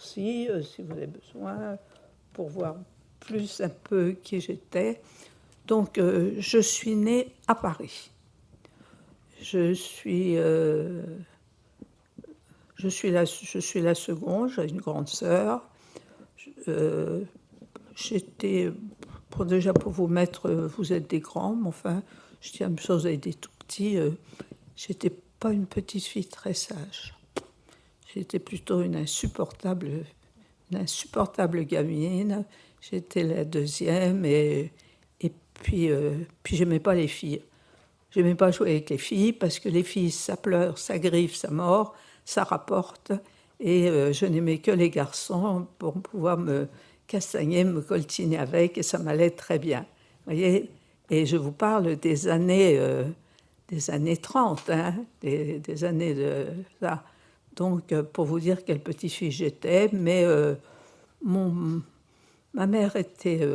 aussi, si vous avez besoin, pour voir plus un peu qui j'étais. Donc, je suis née à Paris. Je suis la seconde, j'ai une grande sœur. J'étais, déjà pour vous mettre, vous êtes des grands, mais enfin, je dis la même chose avec des tout petits. J'étais pas une petite fille très sage. J'étais plutôt une insupportable gamine. J'étais la deuxième et puis j'aimais pas les filles. J'aimais pas jouer avec les filles parce que les filles, ça pleure, ça griffe, ça mord, ça rapporte. Et je n'aimais que les garçons pour pouvoir me castagner, me coltiner avec, et ça m'allait très bien. Vous voyez? Et je vous parle des années 30, hein, des années de ça. Donc, pour vous dire quelle petite fille j'étais, mais ma mère était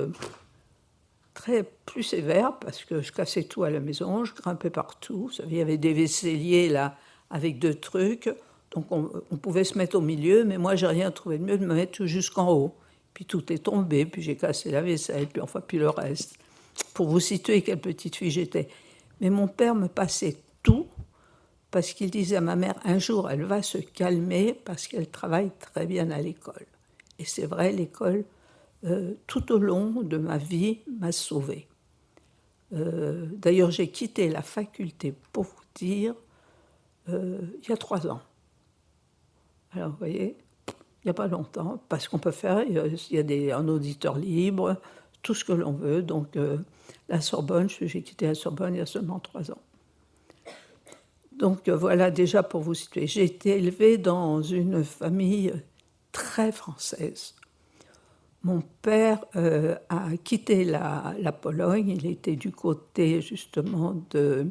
plus sévère parce que je cassais tout à la maison, je grimpais partout. Vous savez, il y avait des vaisseliers là avec 2 trucs, donc on pouvait se mettre au milieu, mais moi j'ai rien trouvé de mieux de me mettre jusqu'en haut. Puis tout est tombé, puis j'ai cassé la vaisselle, puis le reste. Pour vous situer quelle petite fille j'étais. Mais mon père me passait tout parce qu'il disait à ma mère, un jour elle va se calmer parce qu'elle travaille très bien à l'école. Et c'est vrai, l'école, tout au long de ma vie, m'a sauvée. D'ailleurs, j'ai quitté la faculté, pour vous dire, il y a 3 ans. Alors, vous voyez, il n'y a pas longtemps, parce qu'on peut faire, il y a un auditeur libre, tout ce que l'on veut. Donc, la Sorbonne, j'ai quitté la Sorbonne il y a seulement 3 ans. Donc, voilà, déjà pour vous situer. J'ai été élevée dans une famille très française. Mon père a quitté la Pologne, il était du côté justement de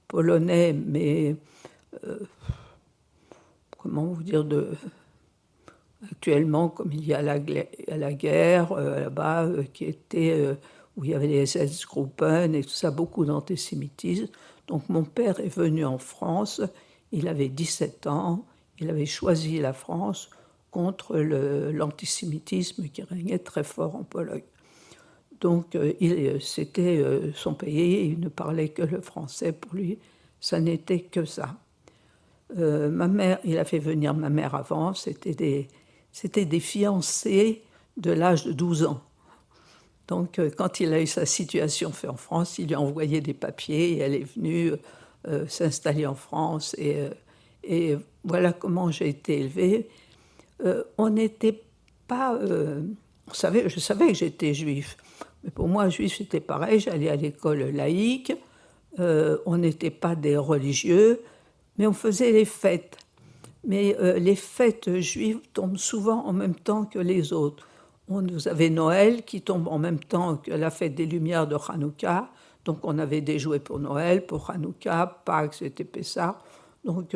polonais, mais comment vous dire, actuellement, comme il y a la guerre là-bas, qui était, où il y avait les SS-Gruppen et tout ça, beaucoup d'antisémitisme. Donc mon père est venu en France, il avait 17 ans, il avait choisi la France contre l'antisémitisme qui régnait très fort en Pologne. Donc c'était son pays, il ne parlait que le français, pour lui, ça n'était que ça. Ma mère, il a fait venir ma mère avant, c'était des fiancés de l'âge de 12 ans. Donc quand il a eu sa situation faite en France, il lui a envoyé des papiers et elle est venue s'installer en France. Et voilà comment j'ai été élevée. On n'était pas... je savais que j'étais juif, mais pour moi, juif, c'était pareil. J'allais à l'école laïque, on n'était pas des religieux, mais on faisait les fêtes. Mais les fêtes juives tombent souvent en même temps que les autres. Vous avez Noël qui tombe en même temps que la fête des Lumières de Hanouka. Donc on avait des jouets pour Noël, pour Hanouka, Pâques, c'était Pessah. Donc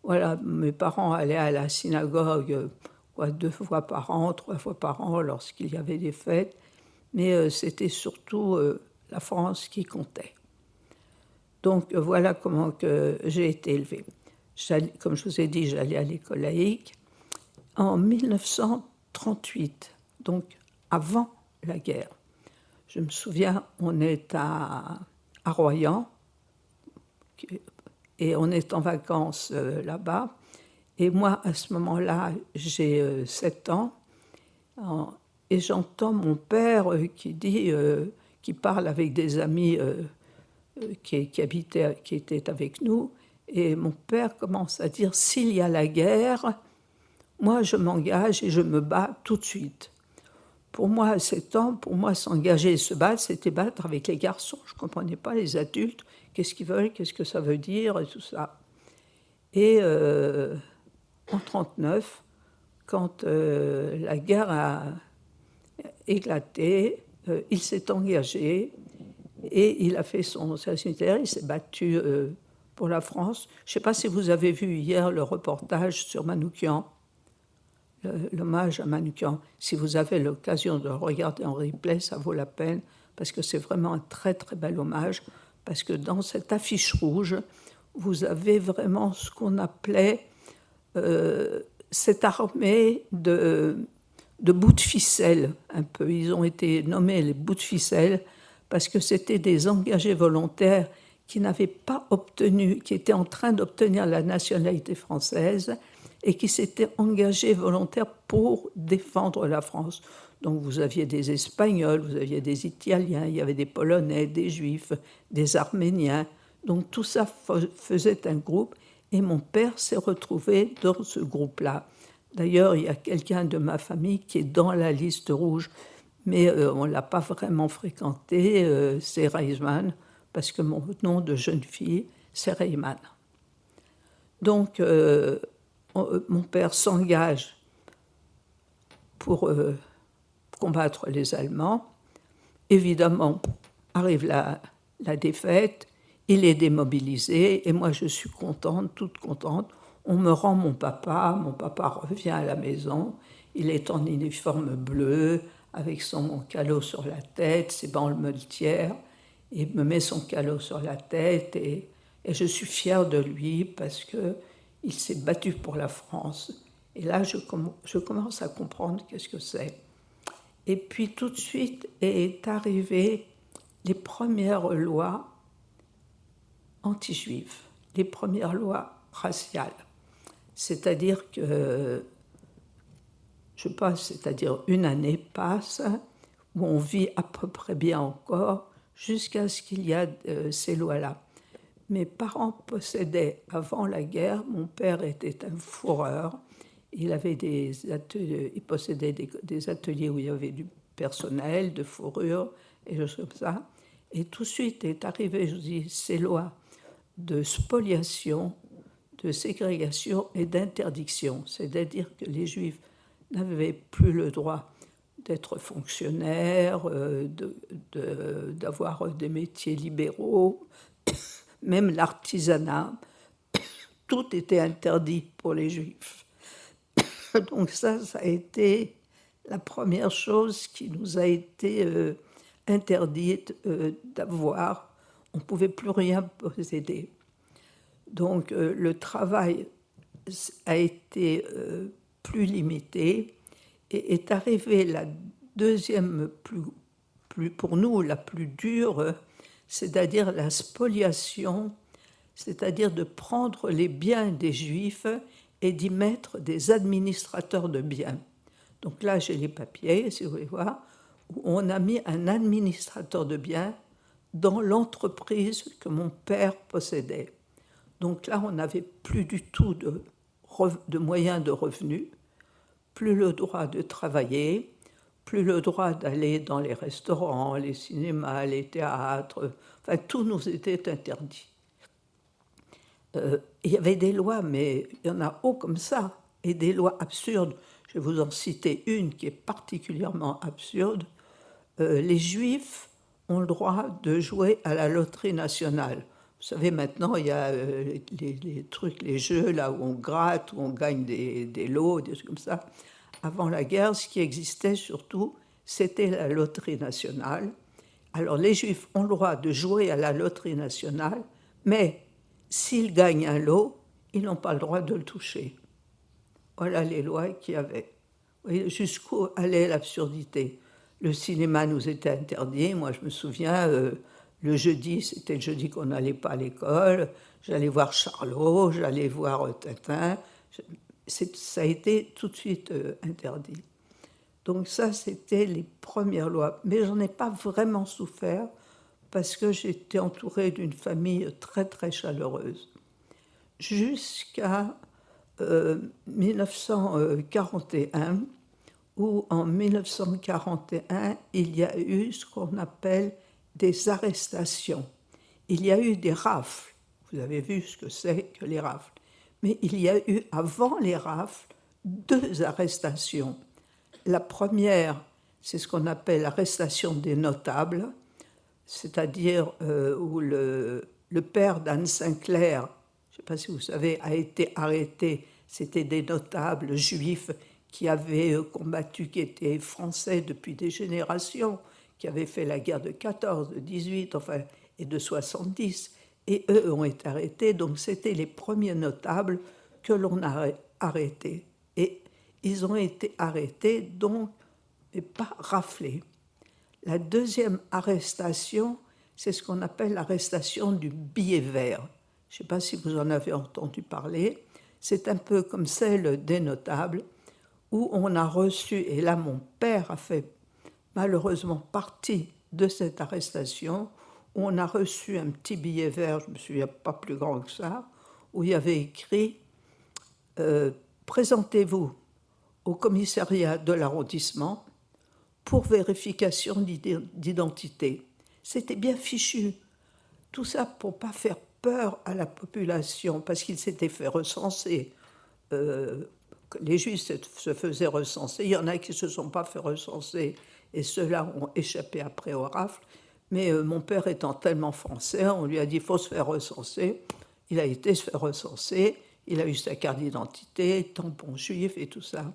voilà, mes parents allaient à la synagogue 2 fois par an, 3 fois par an lorsqu'il y avait des fêtes. Mais c'était surtout la France qui comptait. Donc voilà comment j'ai été élevée. Comme je vous ai dit, j'allais à l'école laïque. En 1938, donc avant la guerre, je me souviens, on est à Royan, et on est en vacances là-bas. Et moi, à ce moment-là, j'ai 7 ans, et j'entends mon père qui parle avec des amis qui étaient avec nous, et mon père commence à dire, s'il y a la guerre, moi je m'engage et je me bats tout de suite. Pour moi, à 7 ans, pour moi, s'engager et se battre, c'était battre avec les garçons. Je ne comprenais pas les adultes, qu'est-ce qu'ils veulent, qu'est-ce que ça veut dire, et tout ça. Et en 1939, quand la guerre a éclaté, il s'est engagé et il a fait son service militaire, il s'est battu pour la France. Je ne sais pas si vous avez vu hier le reportage sur Manouchian, l'hommage à Manouchian. Si vous avez l'occasion de le regarder en replay, ça vaut la peine, parce que c'est vraiment un très très bel hommage, parce que dans cette affiche rouge, vous avez vraiment ce qu'on appelait cette armée de bouts de ficelle, un peu. Ils ont été nommés les bouts de ficelle parce que c'était des engagés volontaires qui n'avaient pas obtenu, qui étaient en train d'obtenir la nationalité française et qui s'étaient engagés volontaires pour défendre la France. Donc vous aviez des Espagnols, vous aviez des Italiens, il y avait des Polonais, des Juifs, des Arméniens. Donc tout ça faisait un groupe et mon père s'est retrouvé dans ce groupe-là. D'ailleurs, il y a quelqu'un de ma famille qui est dans la liste rouge, mais on ne l'a pas vraiment fréquenté, c'est Reisman, parce que mon nom de jeune fille, c'est Reimann. Donc, mon père s'engage pour combattre les Allemands. Évidemment, arrive la défaite, il est démobilisé, et moi je suis contente, toute contente. On me rend mon papa revient à la maison, il est en uniforme bleu, avec son calot sur la tête, ses bandes moletières, il me met son calot sur la tête, et je suis fière de lui parce qu'il s'est battu pour la France. Et là, je commence à comprendre qu'est-ce que c'est. Et puis tout de suite est arrivée les premières lois anti-juives, les premières lois raciales. C'est-à-dire que, c'est-à-dire une année passe où on vit à peu près bien encore jusqu'à ce qu'il y ait ces lois-là. Mes parents possédaient, avant la guerre, mon père était un fourreur. Il possédait des ateliers où il y avait du personnel, de fourrure et des choses comme ça. Et tout de suite est arrivé, je dis, ces lois de spoliation, de ségrégation et d'interdiction. C'est-à-dire que les Juifs n'avaient plus le droit d'être fonctionnaires, d'avoir des métiers libéraux, même l'artisanat. Tout était interdit pour les Juifs. Donc ça a été la première chose qui nous a été interdite d'avoir. On ne pouvait plus rien posséder. Donc le travail a été plus limité et est arrivée la deuxième, pour nous, la plus dure, c'est-à-dire la spoliation, c'est-à-dire de prendre les biens des Juifs et d'y mettre des administrateurs de biens. Donc là, j'ai les papiers, si vous voulez voir, où on a mis un administrateur de biens dans l'entreprise que mon père possédait. Donc là, on n'avait plus du tout de moyens de revenus, plus le droit de travailler, plus le droit d'aller dans les restaurants, les cinémas, les théâtres, enfin tout nous était interdit. Il y avait des lois, mais il y en a haut comme ça, et des lois absurdes. Je vais vous en citer une qui est particulièrement absurde. Les Juifs ont le droit de jouer à la loterie nationale. Vous savez, maintenant, il y a les trucs, les jeux, là où on gratte, où on gagne des lots, des trucs comme ça. Avant la guerre, ce qui existait surtout, c'était la loterie nationale. Alors, les Juifs ont le droit de jouer à la loterie nationale, mais s'ils gagnent un lot, ils n'ont pas le droit de le toucher. Voilà les lois qu'il y avait. Vous voyez, jusqu'où allait l'absurdité. Le cinéma nous était interdit. Moi, je me souviens, le jeudi, c'était le jeudi qu'on n'allait pas à l'école. J'allais voir Charlot, j'allais voir Tintin. Ça a été tout de suite interdit. Donc ça, c'était les premières lois. Mais j'en ai pas vraiment souffert parce que j'étais entourée d'une famille très, très chaleureuse. Jusqu'à 1941, où en 1941, il y a eu ce qu'on appelle des arrestations. Il y a eu des rafles. Vous avez vu ce que c'est que les rafles. Mais il y a eu, avant les rafles, 2 arrestations. La première, c'est ce qu'on appelle l'arrestation des notables, c'est-à-dire où le père d'Anne Sinclair, je ne sais pas si vous savez, a été arrêté. C'était des notables juifs qui avaient combattu, qui étaient français depuis des générations, qui avaient fait la guerre de 14, de 18, enfin, et de 70. Et eux ont été arrêtés, donc c'était les premiers notables que l'on a arrêtés. Et ils ont été arrêtés, donc, et pas raflés. La deuxième arrestation, c'est ce qu'on appelle l'arrestation du billet vert. Je ne sais pas si vous en avez entendu parler. C'est un peu comme celle des notables, où on a reçu, et là mon père a fait malheureusement partie de cette arrestation, où on a reçu un petit billet vert, je ne me souviens pas plus grand que ça, où il y avait écrit présentez-vous au commissariat de l'arrondissement pour vérification d'identité. C'était bien fichu. Tout ça pour ne pas faire peur à la population, parce qu'ils s'étaient fait recenser. Les Juifs se faisaient recenser. Il y en a qui ne se sont pas fait recenser, et ceux-là ont échappé après aux rafles. Mais mon père étant tellement français, on lui a dit « il faut se faire recenser ». Il a été se faire recenser, il a eu sa carte d'identité, tampon juif et tout ça.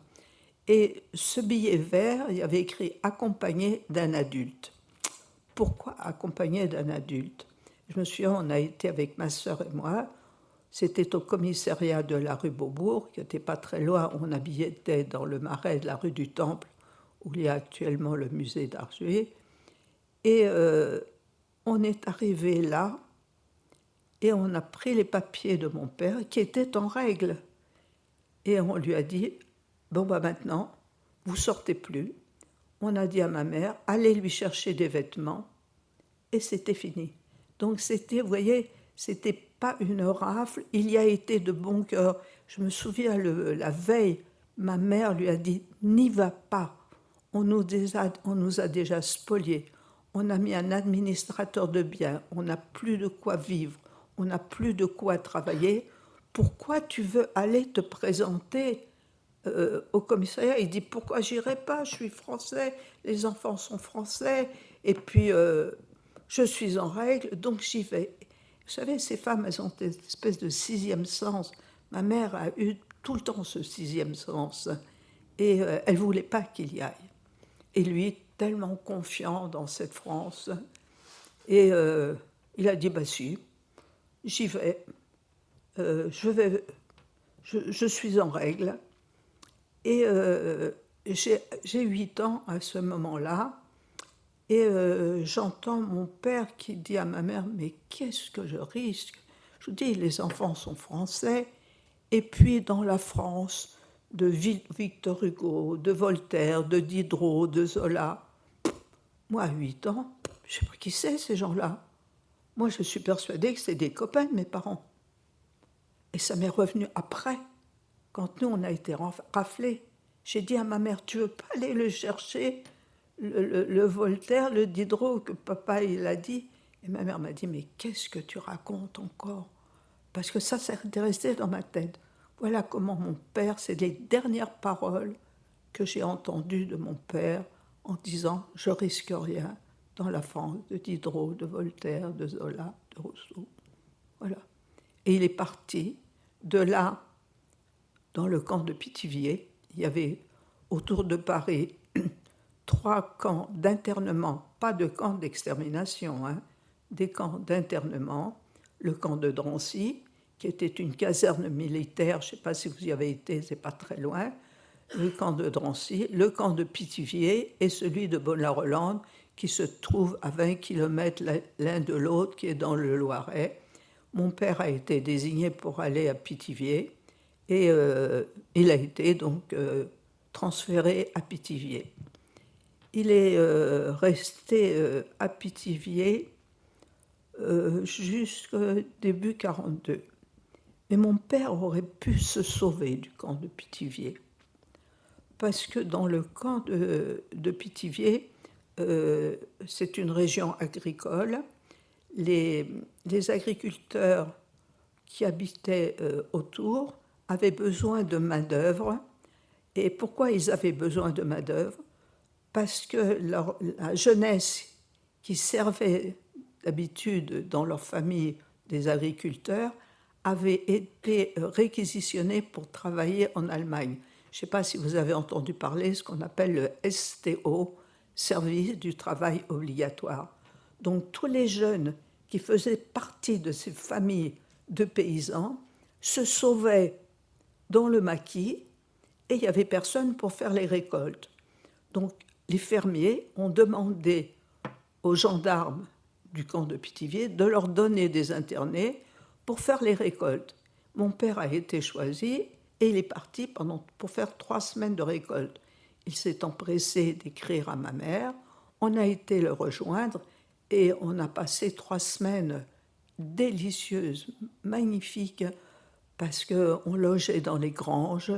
Et ce billet vert, il y avait écrit « accompagné d'un adulte ». Pourquoi accompagné d'un adulte? Je me souviens, on a été avec ma sœur et moi, c'était au commissariat de la rue Beaubourg, qui n'était pas très loin, on habitait dans le marais de la rue du Temple, où il y a actuellement le musée d'art juif. Et on est arrivé là, et on a pris les papiers de mon père, qui étaient en règle. Et on lui a dit, bon, bah maintenant, vous sortez plus. On a dit à ma mère, allez lui chercher des vêtements. Et c'était fini. Donc c'était, vous voyez, c'était pas une rafle, il y a été de bon cœur. Je me souviens, la veille, ma mère lui a dit, n'y va pas, on nous a déjà spoliés, on a mis un administrateur de biens, on n'a plus de quoi vivre, on n'a plus de quoi travailler, pourquoi tu veux aller te présenter au commissariat? Il dit, pourquoi j'irai pas, je suis français, les enfants sont français, et puis je suis en règle, donc j'y vais. Vous savez, ces femmes, elles ont une espèce de sixième sens. Ma mère a eu tout le temps ce sixième sens, et elle ne voulait pas qu'il y aille. Et lui, tellement confiant dans cette France, et il a dit, bah si, j'y vais, je suis en règle. Et j'ai 8 ans à ce moment-là, et j'entends mon père qui dit à ma mère, mais qu'est-ce que je risque? Je vous dis, les enfants sont français, et puis dans la France de Victor Hugo, de Voltaire, de Diderot, de Zola, moi à 8 ans, je ne sais pas qui c'est ces gens-là. Moi je suis persuadée que c'est des copains de mes parents. Et ça m'est revenu après, quand nous on a été raflés. J'ai dit à ma mère, tu veux pas aller le chercher, le Voltaire, le Diderot, que papa il a dit? Et ma mère m'a dit, mais qu'est-ce que tu racontes encore? Parce que ça, c'est resté dans ma tête. Voilà comment mon père, c'est les dernières paroles que j'ai entendues de mon père en disant, je risque rien dans la France de Diderot, de Voltaire, de Zola, de Rousseau. Voilà. Et il est parti de là, dans le camp de Pithiviers. Il y avait autour de Paris 3 camps d'internement, pas de camps d'extermination, hein, des camps d'internement. Le camp de Drancy, qui était une caserne militaire, je ne sais pas si vous y avez été, c'est pas très loin, le camp de Drancy, le camp de Pithiviers et celui de Bonne-la-Rolande, qui se trouve à 20 km l'un de l'autre, qui est dans le Loiret. Mon père a été désigné pour aller à Pithiviers, et il a été donc transféré à Pithiviers. Il est resté à Pithiviers jusqu'au début 1942. Mais mon père aurait pu se sauver du camp de Pithiviers, parce que dans le camp de Pithiviers, c'est une région agricole. Les agriculteurs qui habitaient autour avaient besoin de main-d'œuvre. Et pourquoi ils avaient besoin de main-d'œuvre? Parce que la jeunesse qui servait d'habitude dans leur famille des agriculteurs avait été réquisitionnée pour travailler en Allemagne. Je ne sais pas si vous avez entendu parler de ce qu'on appelle le STO, service du travail obligatoire. Donc tous les jeunes qui faisaient partie de ces familles de paysans se sauvaient dans le maquis et il n'y avait personne pour faire les récoltes. Donc les fermiers ont demandé aux gendarmes du camp de Pithiviers de leur donner des internés pour faire les récoltes. Mon père a été choisi et il est parti pour faire 3 semaines de récolte. Il s'est empressé d'écrire à ma mère, on a été le rejoindre et on a passé 3 semaines délicieuses, magnifiques, parce qu'on logeait dans les granges.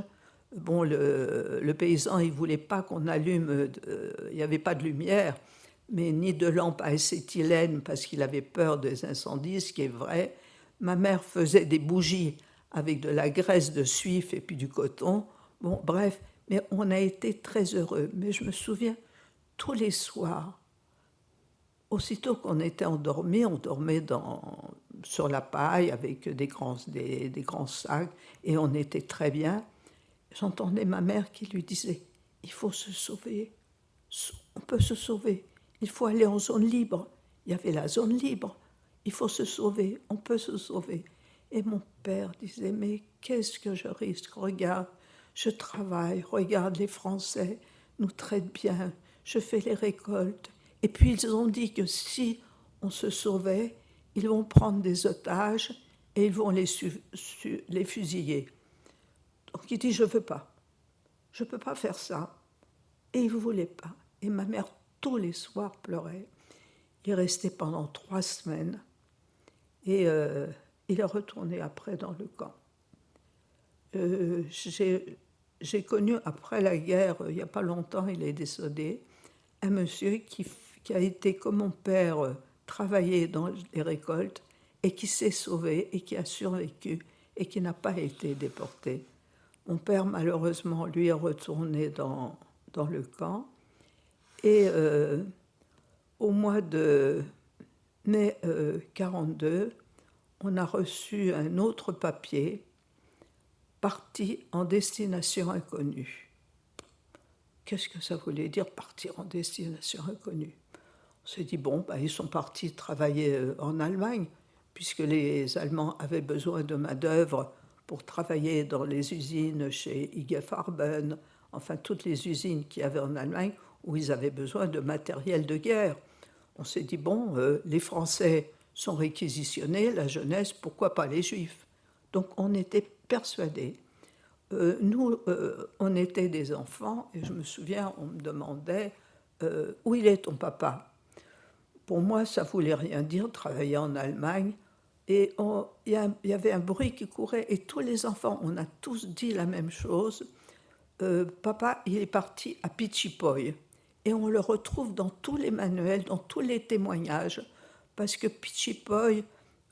Bon, le paysan, il ne voulait pas qu'on allume, il n'y avait pas de lumière, mais ni de lampe à acétylène parce qu'il avait peur des incendies, ce qui est vrai. Ma mère faisait des bougies avec de la graisse de suif et puis du coton. Bon, bref, mais on a été très heureux. Mais je me souviens, tous les soirs, aussitôt qu'on était endormi, on dormait sur la paille avec des grands sacs et on était très bien. J'entendais ma mère qui lui disait « Il faut se sauver, on peut se sauver, il faut aller en zone libre. » Il y avait la zone libre, il faut se sauver, on peut se sauver. Et mon père disait « Mais qu'est-ce que je risque? Regarde, je travaille, regarde les Français, nous traitent bien, je fais les récoltes. » Et puis ils ont dit que si on se sauvait, ils vont prendre des otages et ils vont les fusiller. Donc il dit, je ne veux pas. Je ne peux pas faire ça. Et il ne voulait pas. Et ma mère, tous les soirs, pleurait. Il est resté pendant 3 semaines. Et il est retourné après dans le camp. J'ai connu, après la guerre, il n'y a pas longtemps, il est décédé, un monsieur qui a été, comme mon père, travailler dans les récoltes et qui s'est sauvé et qui a survécu et qui n'a pas été déporté. Mon père, malheureusement, lui est retourné dans le camp. Et au mois de mai 1942, on a reçu un autre papier, parti en destination inconnue. Qu'est-ce que ça voulait dire, partir en destination inconnue? On s'est dit, bon, ils sont partis travailler en Allemagne, puisque les Allemands avaient besoin de main-d'œuvre pour travailler dans les usines chez IG Farben, enfin toutes les usines qu'il y avait en Allemagne où ils avaient besoin de matériel de guerre. On s'est dit, bon, les Français sont réquisitionnés, la jeunesse, pourquoi pas les Juifs? Donc on était persuadés. Nous, on était des enfants et je me souviens, on me demandait où il est ton papa? Pour moi, ça ne voulait rien dire, travailler en Allemagne. Et il y avait un bruit qui courait et tous les enfants, on a tous dit la même chose. Papa, il est parti à Pichipoy. Et on le retrouve dans tous les manuels, dans tous les témoignages, parce que Pichipoy,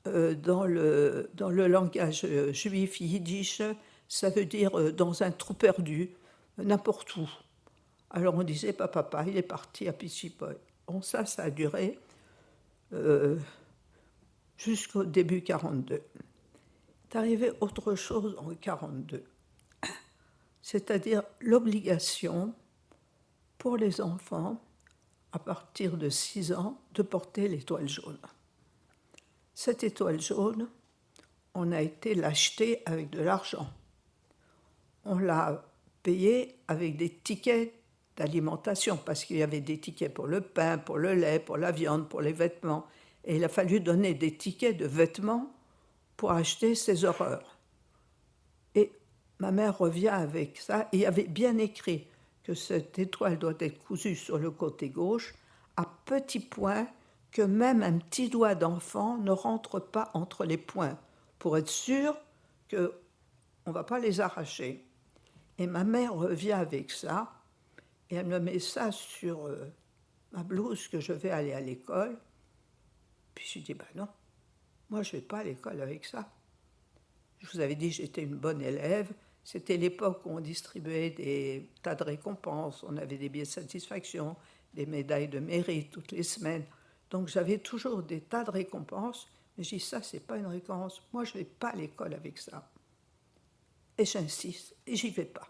dans le langage juif yiddish, ça veut dire dans un trou perdu, n'importe où. Alors on disait, papa, il est parti à Pichipoy. Bon, ça a duré jusqu'au début 1942. C'est arrivé autre chose en 1942, c'est-à-dire l'obligation pour les enfants, à partir de 6 ans, de porter l'étoile jaune. Cette étoile jaune, on a été l'acheter avec de l'argent. On l'a payée avec des tickets d'alimentation, parce qu'il y avait des tickets pour le pain, pour le lait, pour la viande, pour les vêtements. Et il a fallu donner des tickets de vêtements pour acheter ces horreurs. Et ma mère revient avec ça, et il y avait bien écrit que cette étoile doit être cousue sur le côté gauche, à petits points, que même un petit doigt d'enfant ne rentre pas entre les points, pour être sûr qu'on ne va pas les arracher. Et ma mère revient avec ça, et elle me met ça sur ma blouse que je vais aller à l'école. Puis je dis, non, moi je ne vais pas à l'école avec ça. Je vous avais dit que j'étais une bonne élève. C'était l'époque où on distribuait des tas de récompenses, on avait des billets de satisfaction, des médailles de mérite toutes les semaines. Donc j'avais toujours des tas de récompenses, mais je dis, ça, c'est pas une récompense. Moi, je ne vais pas à l'école avec ça. Et j'insiste, et j'y vais pas.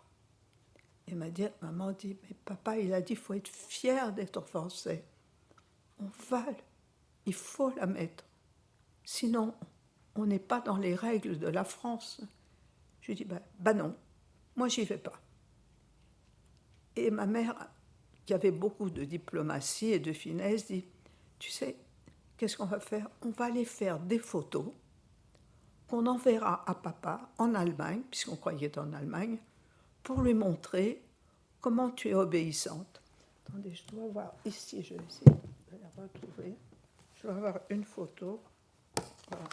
Et maman dit, mais papa, il a dit, il faut être fier d'être français. On va, il faut la mettre. Sinon, on n'est pas dans les règles de la France. Je dis, non, moi, j'y vais pas. Et ma mère, qui avait beaucoup de diplomatie et de finesse, dit, tu sais, qu'est-ce qu'on va faire? On va aller faire des photos qu'on enverra à papa en Allemagne, puisqu'on croyait être en Allemagne, pour lui montrer comment tu es obéissante. Attendez, je dois voir ici, je vais essayer de la retrouver. Je dois avoir une photo. Voilà.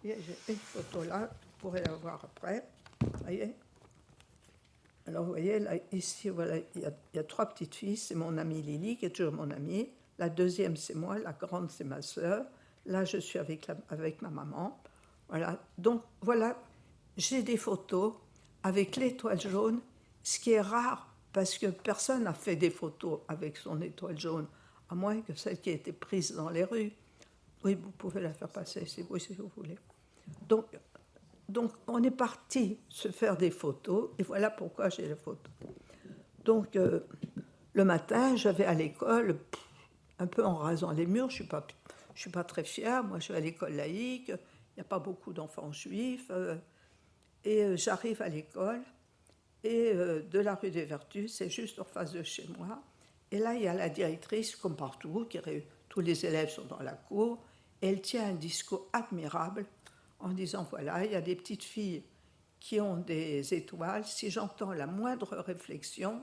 J'ai une photo là, vous pourrez la voir après. Vous voyez? Alors, vous voyez, là, ici, voilà, il y a 3 petites filles. C'est mon amie Lily, qui est toujours mon amie. La deuxième, c'est moi. La grande, c'est ma sœur. Là, je suis avec ma maman. Voilà. Donc, voilà, j'ai des photos avec l'étoile jaune, ce qui est rare, parce que personne n'a fait des photos avec son étoile jaune, à moins que celle qui a été prise dans les rues. Oui, vous pouvez la faire passer, si vous voulez. Donc, on est parti se faire des photos, et voilà pourquoi j'ai les photos. Donc, le matin, je vais à l'école, un peu en rasant les murs, je suis pas très fière, moi je vais à l'école laïque, il n'y a pas beaucoup d'enfants juifs, et j'arrive à l'école, et de la rue des Vertus, c'est juste en face de chez moi, et là il y a la directrice, comme partout, tous les élèves sont dans la cour, et elle tient un discours admirable, en disant, voilà, il y a des petites filles qui ont des étoiles, si j'entends la moindre réflexion,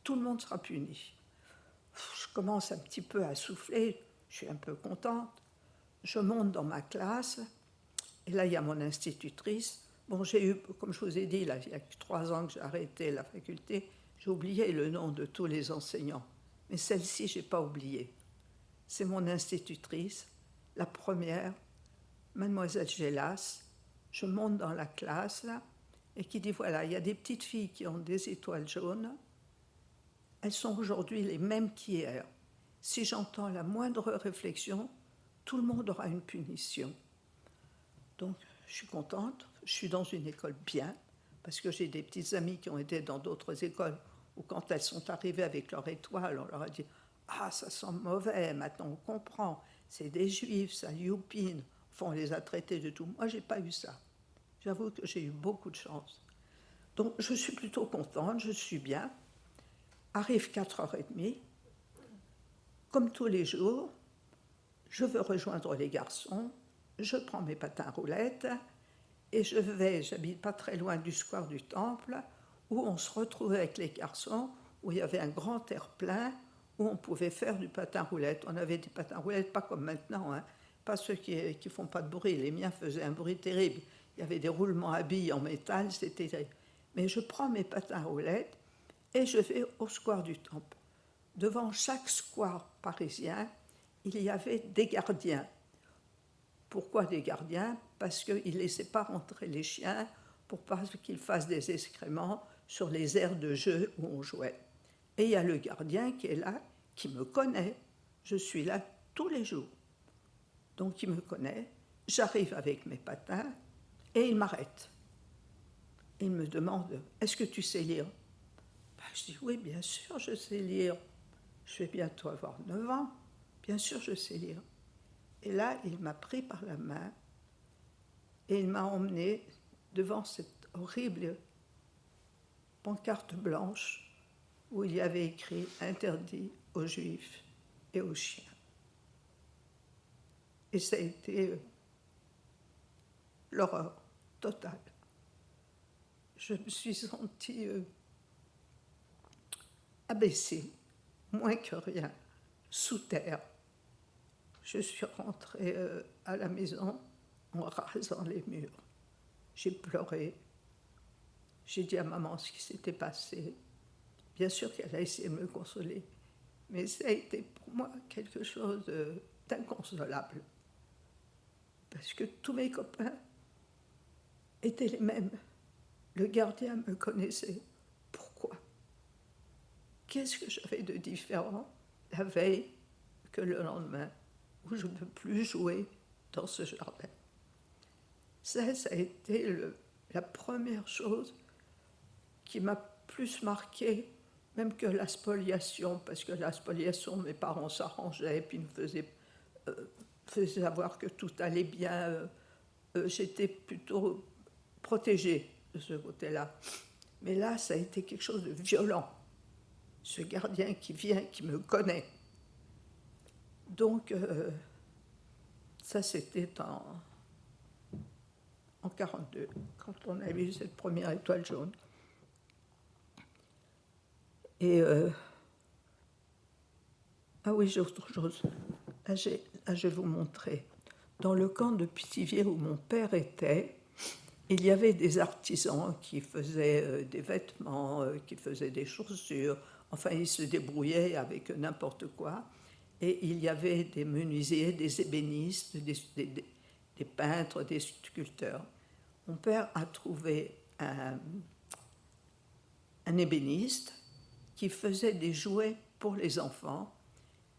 tout le monde sera puni. Je commence un petit peu à souffler, je suis un peu contente. Je monte dans ma classe, et là, il y a mon institutrice. Bon, j'ai eu, comme je vous ai dit, là, il y a 3 ans que j'ai arrêté la faculté, j'ai oublié le nom de tous les enseignants. Mais celle-ci, je n'ai pas oublié. C'est mon institutrice, la première, Mademoiselle Gélas. Je monte dans la classe, là, et qui dit, voilà, il y a des petites filles qui ont des étoiles jaunes. Elles sont aujourd'hui les mêmes qu'hier. Si j'entends la moindre réflexion, tout le monde aura une punition. Donc, je suis contente. Je suis dans une école bien, parce que j'ai des petites amies qui ont été dans d'autres écoles où, quand elles sont arrivées avec leur étoile, on leur a dit « Ah, ça sent mauvais, maintenant on comprend, c'est des juifs, ça youpine. » Enfin, on les a traités de tout. Moi, je n'ai pas eu ça. J'avoue que j'ai eu beaucoup de chance. Donc, je suis plutôt contente, je suis bien. Arrive 4h30. Comme tous les jours, je veux rejoindre les garçons, je prends mes patins roulettes et j'habite pas très loin du square du Temple, où on se retrouvait avec les garçons, où il y avait un grand terre-plein, où on pouvait faire du patin roulette. On avait des patins roulettes, pas comme maintenant, hein, pas ceux qui font pas de bruit. Les miens faisaient un bruit terrible. Il y avait des roulements à billes en métal, c'était terrible. Mais je prends mes patins roulettes et je vais au square du Temple. Devant chaque square parisien, il y avait des gardiens. Pourquoi des gardiens? Parce qu'ils ne laissaient pas rentrer les chiens pour pas qu'ils fassent des excréments sur les aires de jeu où on jouait. Et il y a le gardien qui est là, qui me connaît. Je suis là tous les jours. Donc il me connaît. J'arrive avec mes patins et il m'arrête. Il me demande, est-ce que tu sais lire? Je dis, oui, bien sûr, je sais lire. Je vais bientôt avoir 9 ans. Bien sûr, je sais lire. Et là, il m'a pris par la main et il m'a emmené devant cette horrible pancarte blanche où il y avait écrit « Interdit aux Juifs et aux chiens ». Et ça a été l'horreur totale. Je me suis sentie abaissée, moins que rien, sous terre. Je suis rentrée à la maison en rasant les murs. J'ai pleuré. J'ai dit à maman ce qui s'était passé. Bien sûr qu'elle a essayé de me consoler, mais ça a été pour moi quelque chose d'inconsolable. Parce que tous mes copains étaient les mêmes. Le gardien me connaissait. Pourquoi? Qu'est-ce que j'avais de différent la veille que le lendemain, où je ne peux plus jouer dans ce jardin? Ça a été la première chose qui m'a plus marquée, même que la spoliation, parce que la spoliation, mes parents s'arrangeaient et puis nous faisaient savoir que tout allait bien. J'étais plutôt protégée de ce côté-là. Mais là, ça a été quelque chose de violent. Ce gardien qui vient, qui me connaît. Donc, ça, c'était en 1942, quand on a eu cette première étoile jaune. Et ah oui, j'ai autre chose. Là, je vais vous montrer. Dans le camp de Pithiviers où mon père était, il y avait des artisans qui faisaient des vêtements, qui faisaient des chaussures. Enfin, ils se débrouillaient avec n'importe quoi. Et il y avait des menuisiers, des ébénistes, des peintres, des sculpteurs. Mon père a trouvé un ébéniste qui faisait des jouets pour les enfants.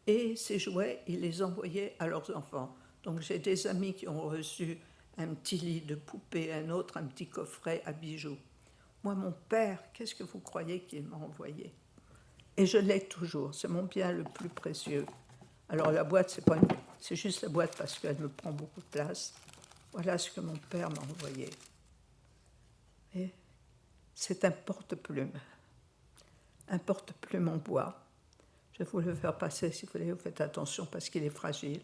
Et ces jouets, il les envoyait à leurs enfants. Donc j'ai des amis qui ont reçu un petit lit de poupée, un autre, un petit coffret à bijoux. Moi, mon père, qu'est-ce que vous croyez qu'il m'a envoyé? Et je l'ai toujours, c'est mon bien le plus précieux. Alors la boîte, c'est juste la boîte parce qu'elle me prend beaucoup de place. Voilà ce que mon père m'a envoyé. Et c'est un porte-plume en bois. Je vais vous le faire passer si vous voulez, vous faites attention parce qu'il est fragile.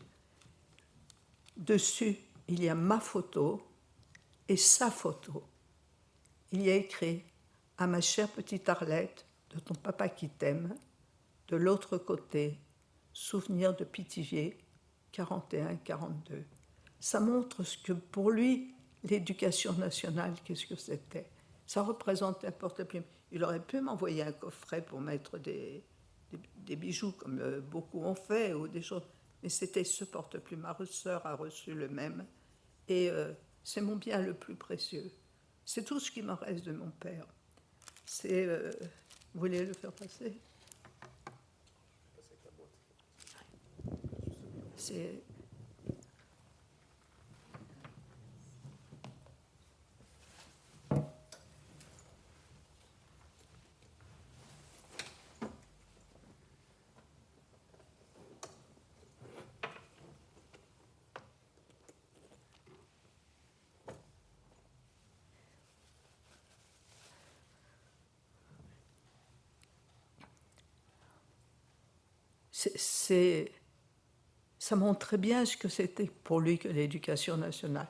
Dessus, il y a ma photo et sa photo. Il y a écrit « À ma chère petite Arlette, de ton papa qui t'aime, de l'autre côté, souvenir de Pithiviers, 41-42 ». Ça montre ce que pour lui, l'éducation nationale, qu'est-ce que c'était. Ça représente un porte-plume. Il aurait pu m'envoyer un coffret pour mettre des bijoux, comme beaucoup ont fait, ou des choses. Mais c'était ce porte-plume. Ma sœur a reçu le même. Et c'est mon bien le plus précieux. C'est tout ce qui me reste de mon père. C'est... vous voulez le faire passer? C'est... ça montrait bien ce que c'était pour lui que l'éducation nationale.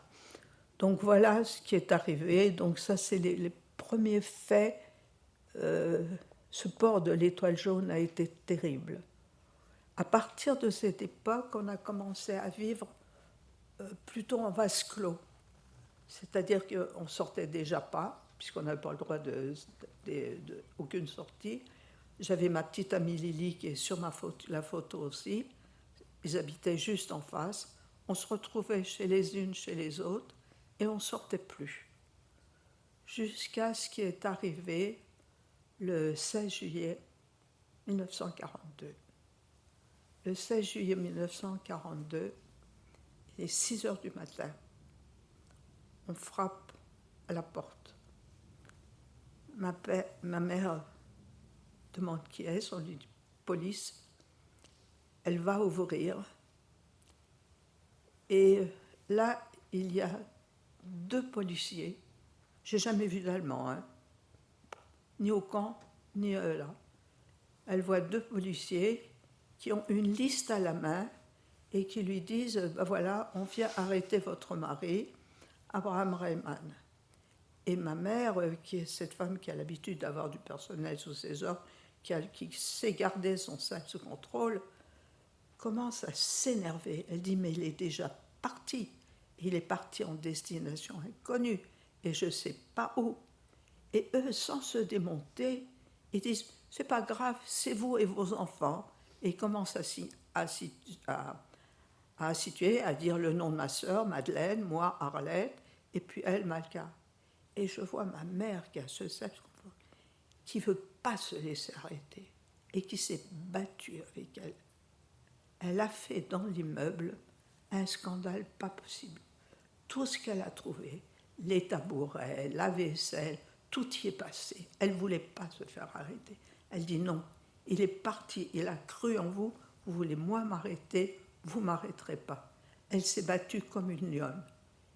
Donc voilà ce qui est arrivé. Donc ça, c'est les premiers faits. Ce port de l'étoile jaune a été terrible. À partir de cette époque, on a commencé à vivre plutôt en vase clos. C'est-à-dire qu'on ne sortait déjà pas, puisqu'on n'avait pas le droit d'aucune sortie. J'avais ma petite amie Lily qui est sur la photo aussi. Ils habitaient juste en face. On se retrouvait chez les unes, chez les autres, et on ne sortait plus. Jusqu'à ce qui est arrivé le 16 juillet 1942. Le 16 juillet 1942, il est 6 heures du matin. On frappe à la porte. Ma mère demande qui est, on lui dit police. Elle va ouvrir. Et là, il y a 2 policiers. Je n'ai jamais vu d'Allemands, hein, ni au camp, ni là. Elle voit 2 policiers qui ont une liste à la main et qui lui disent ben voilà, on vient arrêter votre mari, Abraham Reimann. Et ma mère, qui est cette femme qui a l'habitude d'avoir du personnel sous ses ordres, qui sait garder son sac sous contrôle, commence à s'énerver. Elle dit mais il est déjà parti. Il est parti en destination inconnue et je ne sais pas où. Et eux, sans se démonter, ils disent c'est pas grave, c'est vous et vos enfants. Et ils commencent à situer, à dire le nom de ma sœur, Madeleine, moi, Arlette, et puis elle, Malka. Et je vois ma mère qui a ce sac, qui ne veut pas se laisser arrêter et qui s'est battue avec elle. Elle a fait dans l'immeuble un scandale pas possible. Tout ce qu'elle a trouvé, les tabourets, la vaisselle, tout y est passé. Elle ne voulait pas se faire arrêter. Elle dit non, il est parti, il a cru en vous, vous voulez moi m'arrêter, vous ne m'arrêterez pas. Elle s'est battue comme une lionne.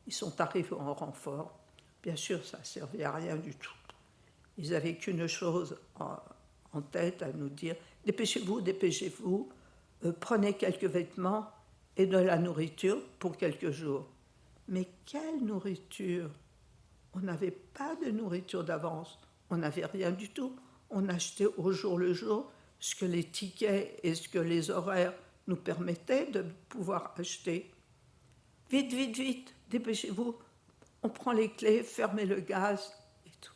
Ils sont arrivés en renfort. Bien sûr, ça ne servait à rien du tout. Ils n'avaient qu'une chose en tête à nous dire, dépêchez-vous, dépêchez-vous, prenez quelques vêtements et de la nourriture pour quelques jours. Mais quelle nourriture? On n'avait pas de nourriture d'avance, on n'avait rien du tout. On achetait au jour le jour ce que les tickets et ce que les horaires nous permettaient de pouvoir acheter. Vite, vite, vite, dépêchez-vous, on prend les clés, fermez le gaz et tout.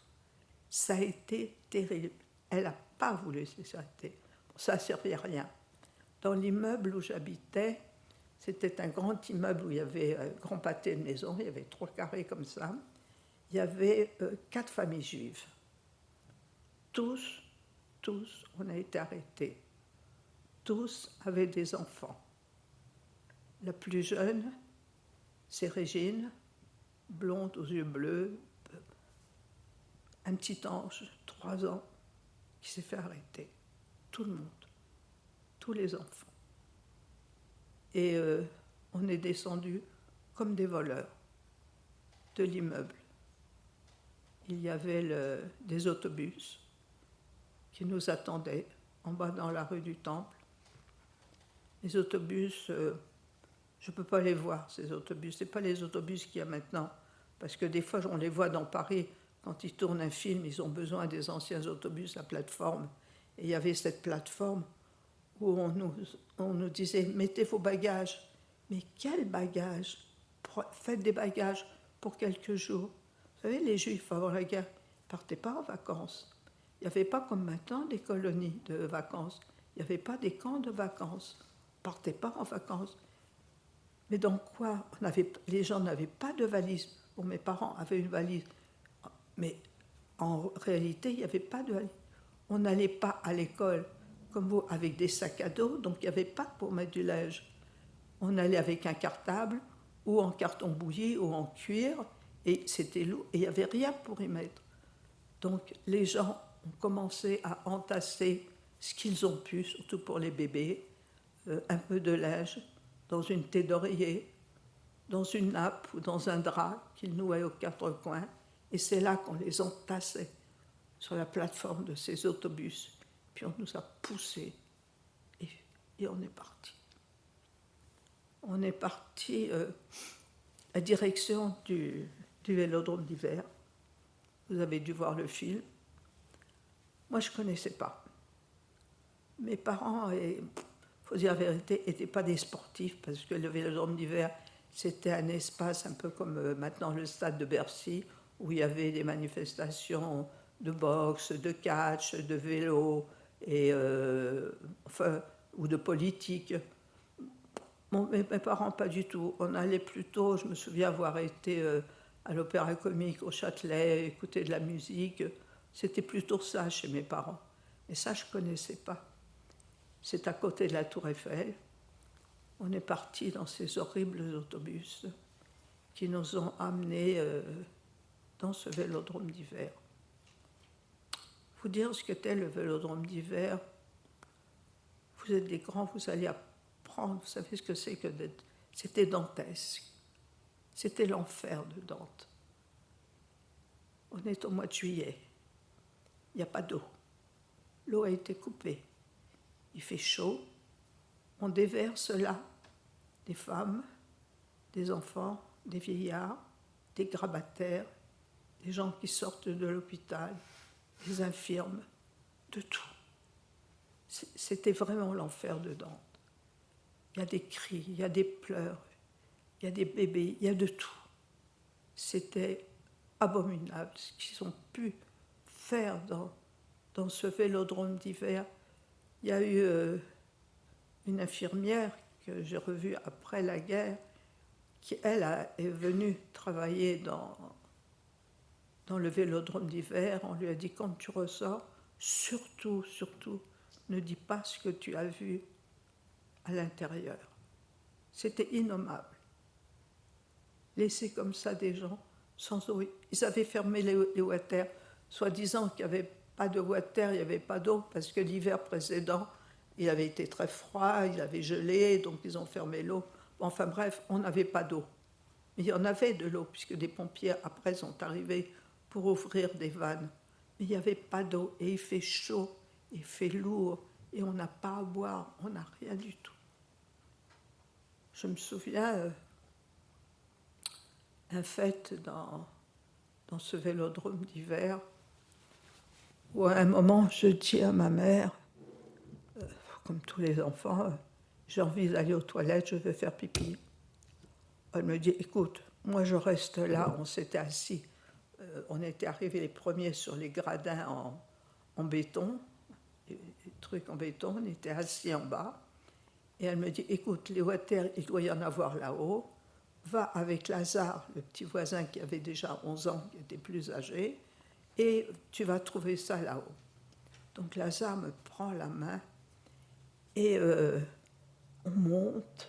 Ça a été terrible. Elle n'a pas voulu s'arrêter. Bon, ça ne servait à rien. Dans l'immeuble où j'habitais, c'était un grand immeuble où il y avait un grand pâté de maisons, il y avait 3 carrés comme ça. Il y avait 4 familles juives. Tous, on a été arrêtés. Tous avaient des enfants. La plus jeune, c'est Régine, blonde aux yeux bleus, un petit ange, 3 ans, qui s'est fait arrêter. Tout le monde, tous les enfants. Et on est descendu comme des voleurs de l'immeuble. Il y avait des autobus qui nous attendaient en bas dans la rue du Temple. Les autobus, je ne peux pas les voir, ces autobus. Ce n'est pas les autobus qu'il y a maintenant. Parce que des fois, on les voit dans Paris, quand ils tournent un film, ils ont besoin des anciens autobus à plateforme. Et il y avait cette plateforme où on nous disait « mettez vos bagages ». Mais quels bagages? Faites des bagages pour quelques jours. Vous savez, les Juifs, avant la guerre, ne partaient pas en vacances. Il n'y avait pas comme maintenant des colonies de vacances. Il n'y avait pas des camps de vacances. On ne partait pas en vacances. Mais dans quoi? Les gens n'avaient pas de valise. Bon, mes parents avaient une valise. Mais en réalité, il n'y avait pas de valise. On n'allait pas à l'école comme vous, avec des sacs à dos, donc il n'y avait pas pour mettre du linge. On allait avec un cartable, ou en carton bouilli, ou en cuir, et c'était lourd, et il n'y avait rien pour y mettre. Donc les gens ont commencé à entasser ce qu'ils ont pu, surtout pour les bébés, un peu de linge, dans une thé d'oreiller, dans une nappe ou dans un drap qu'ils nouaient aux 4 coins, et c'est là qu'on les entassait sur la plateforme de ces autobus. Puis on nous a poussés et on est parti. On est parti à direction du Vélodrome d'hiver. Vous avez dû voir le film. Moi, je ne connaissais pas. Mes parents, il faut dire la vérité, n'étaient pas des sportifs parce que le Vélodrome d'hiver, c'était un espace un peu comme maintenant le stade de Bercy, où il y avait des manifestations de boxe, de catch, de vélo, ou de politique. Mes parents, pas du tout. On allait plutôt, je me souviens avoir été à l'Opéra Comique au Châtelet, écouter de la musique. C'était plutôt ça chez mes parents. Et ça, je ne connaissais pas. C'est à côté de la Tour Eiffel. On est parti dans ces horribles autobus qui nous ont amenés dans ce Vélodrome d'hiver. Vous dire ce qu'était le Vélodrome d'hiver, vous êtes des grands, vous allez apprendre, vous savez ce que c'est que d'être... C'était dantesque. C'était l'enfer de Dante. On est au mois de juillet. Il n'y a pas d'eau. L'eau a été coupée. Il fait chaud. On déverse là des femmes, des enfants, des vieillards, des grabataires, des gens qui sortent de l'hôpital, des infirmes, de tout. C'était vraiment l'enfer de Dante. Il y a des cris, il y a des pleurs, il y a des bébés, il y a de tout. C'était abominable ce qu'ils ont pu faire dans ce Vélodrome d'hiver. Il y a eu une infirmière que j'ai revue après la guerre, qui, elle, est venue travailler dans le Vélodrome d'hiver. On lui a dit, quand tu ressors, surtout, ne dis pas ce que tu as vu à l'intérieur. C'était innommable. Laisser comme ça des gens sans eau. Ils avaient fermé les water, soi-disant qu'il n'y avait pas de water, il n'y avait pas d'eau, parce que l'hiver précédent, il avait été très froid, il avait gelé, donc ils ont fermé l'eau. Enfin bref, on n'avait pas d'eau. Mais il y en avait de l'eau, puisque des pompiers, après, sont arrivés pour ouvrir des vannes. mais il n'y avait pas d'eau, et il fait chaud, il fait lourd, et on n'a pas à boire, on n'a rien du tout. Je me souviens, un fait dans ce vélodrome d'hiver, où à un moment, je dis à ma mère, comme tous les enfants, j'ai envie d'aller aux toilettes, je vais faire pipi. Elle me dit, écoute, moi je reste là, on s'était assis, on était arrivés les premiers sur les gradins en béton, les trucs en béton, on était assis en bas, et elle me dit, écoute, les water, il doit y en avoir là-haut, va avec Lazare, le petit voisin qui avait déjà 11 ans, qui était plus âgé, et tu vas trouver ça là-haut. Donc Lazare me prend la main, et on monte,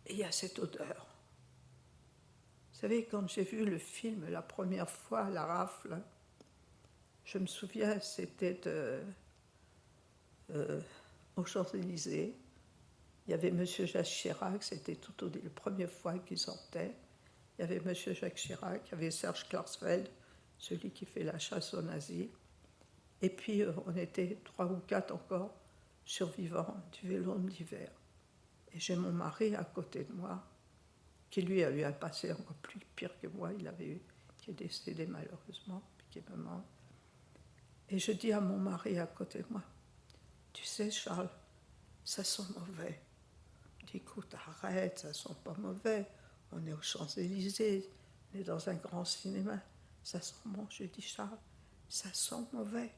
et il y a cette odeur. Vous savez, quand j'ai vu le film la première fois, La Rafle, je me souviens, c'était aux Champs-Élysées. Il y avait M. Jacques Chirac, c'était la première fois qu'il sortait. Il y avait M. Jacques Chirac, il y avait Serge Klarsfeld, celui qui fait la chasse aux nazis. Et puis, on était 3 ou 4 encore survivants du Vélodrome d'hiver. Et j'ai mon mari à côté de moi, qui lui a eu un passé encore plus pire que moi, qui est décédé malheureusement, puis qui me manque. Et je dis à mon mari à côté de moi, tu sais Charles, ça sent mauvais. Je dis, écoute, arrête, ça sent pas mauvais, on est aux Champs-Élysées, on est dans un grand cinéma, ça sent bon. Je dis, Charles, ça sent mauvais.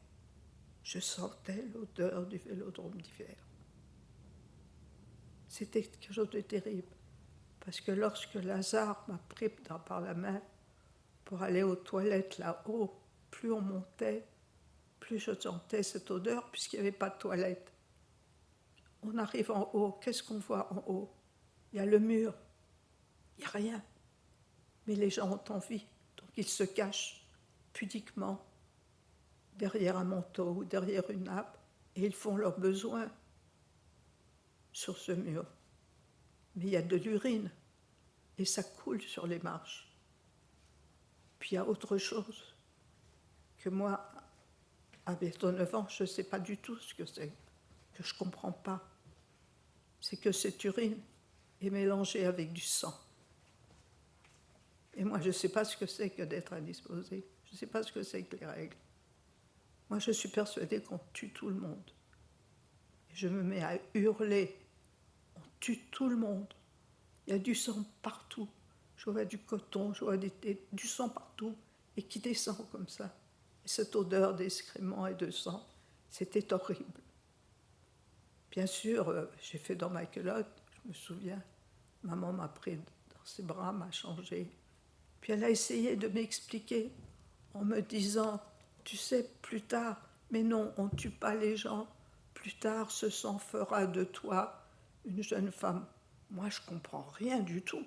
Je sentais l'odeur du Vélodrome d'hiver. C'était quelque chose de terrible. Parce que lorsque Lazare m'a pris par la main pour aller aux toilettes là-haut, plus on montait, plus je sentais cette odeur, puisqu'il n'y avait pas de toilette. On arrive en haut, qu'est-ce qu'on voit en haut? Il y a le mur, il n'y a rien. Mais les gens ont envie, donc ils se cachent pudiquement derrière un manteau ou derrière une nappe, et ils font leurs besoins sur ce mur. Mais il y a de l'urine, et ça coule sur les marches. Puis il y a autre chose que moi, à bientôt 9 ans, je ne sais pas du tout ce que c'est, que je ne comprends pas. C'est que cette urine est mélangée avec du sang. Et moi, je ne sais pas ce que c'est que d'être indisposé. Je ne sais pas ce que c'est que les règles. Moi, je suis persuadée qu'on tue tout le monde. Et je me mets à hurler. On tue tout le monde. Il y a du sang partout. Je vois du coton, je vois du sang partout, et qui descend comme ça. Et cette odeur d'excréments et de sang, c'était horrible. Bien sûr, j'ai fait dans ma culotte, je me souviens, maman m'a pris dans ses bras, m'a changé. Puis elle a essayé de m'expliquer en me disant, tu sais, plus tard, mais non, on ne tue pas les gens, plus tard ce sang fera de toi une jeune femme. Moi, je ne comprends rien du tout.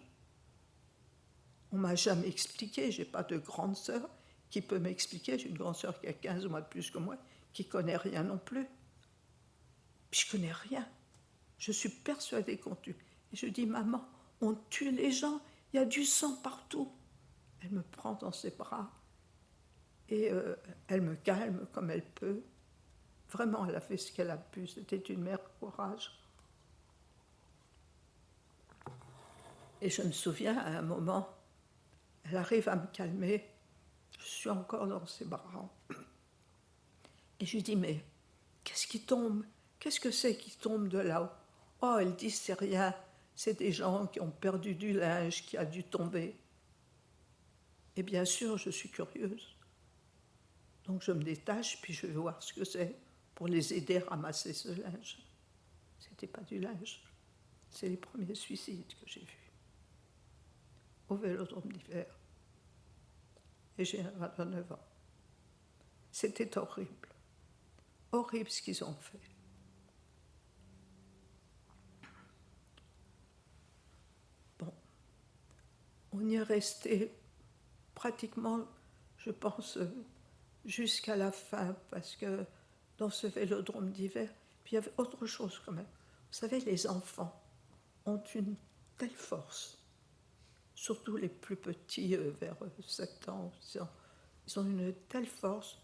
On ne m'a jamais expliqué, je n'ai pas de grande sœur qui peut m'expliquer, j'ai une grande sœur qui a 15 mois de plus que moi, qui ne connaît rien non plus. Puis je ne connais rien. Je suis persuadée qu'on tue. Et je dis, maman, on tue les gens, il y a du sang partout. Elle me prend dans ses bras et elle me calme comme elle peut. Vraiment, elle a fait ce qu'elle a pu. C'était une mère courage. Et je me souviens, à un moment, elle arrive à me calmer. Je suis encore dans ses bras. Et je lui dis, mais qu'est-ce qui tombe? Qu'est-ce que c'est qui tombe de là-haut? Oh, elle dit, c'est rien. C'est des gens qui ont perdu du linge qui a dû tomber. Et bien sûr, je suis curieuse. Donc je me détache, puis je vais voir ce que c'est pour les aider à ramasser ce linge. C'était pas du linge. C'est les premiers suicides que j'ai vus. Au Vélodrome d'hiver. Et j'ai 29 ans. C'était horrible. Horrible ce qu'ils ont fait. Bon. On y est resté pratiquement, je pense, jusqu'à la fin, parce que dans ce Vélodrome d'hiver, puis il y avait autre chose quand même. Vous savez, les enfants ont une telle force. surtout les plus petits, vers 7 ans, 6 ans. Ils ont une telle force.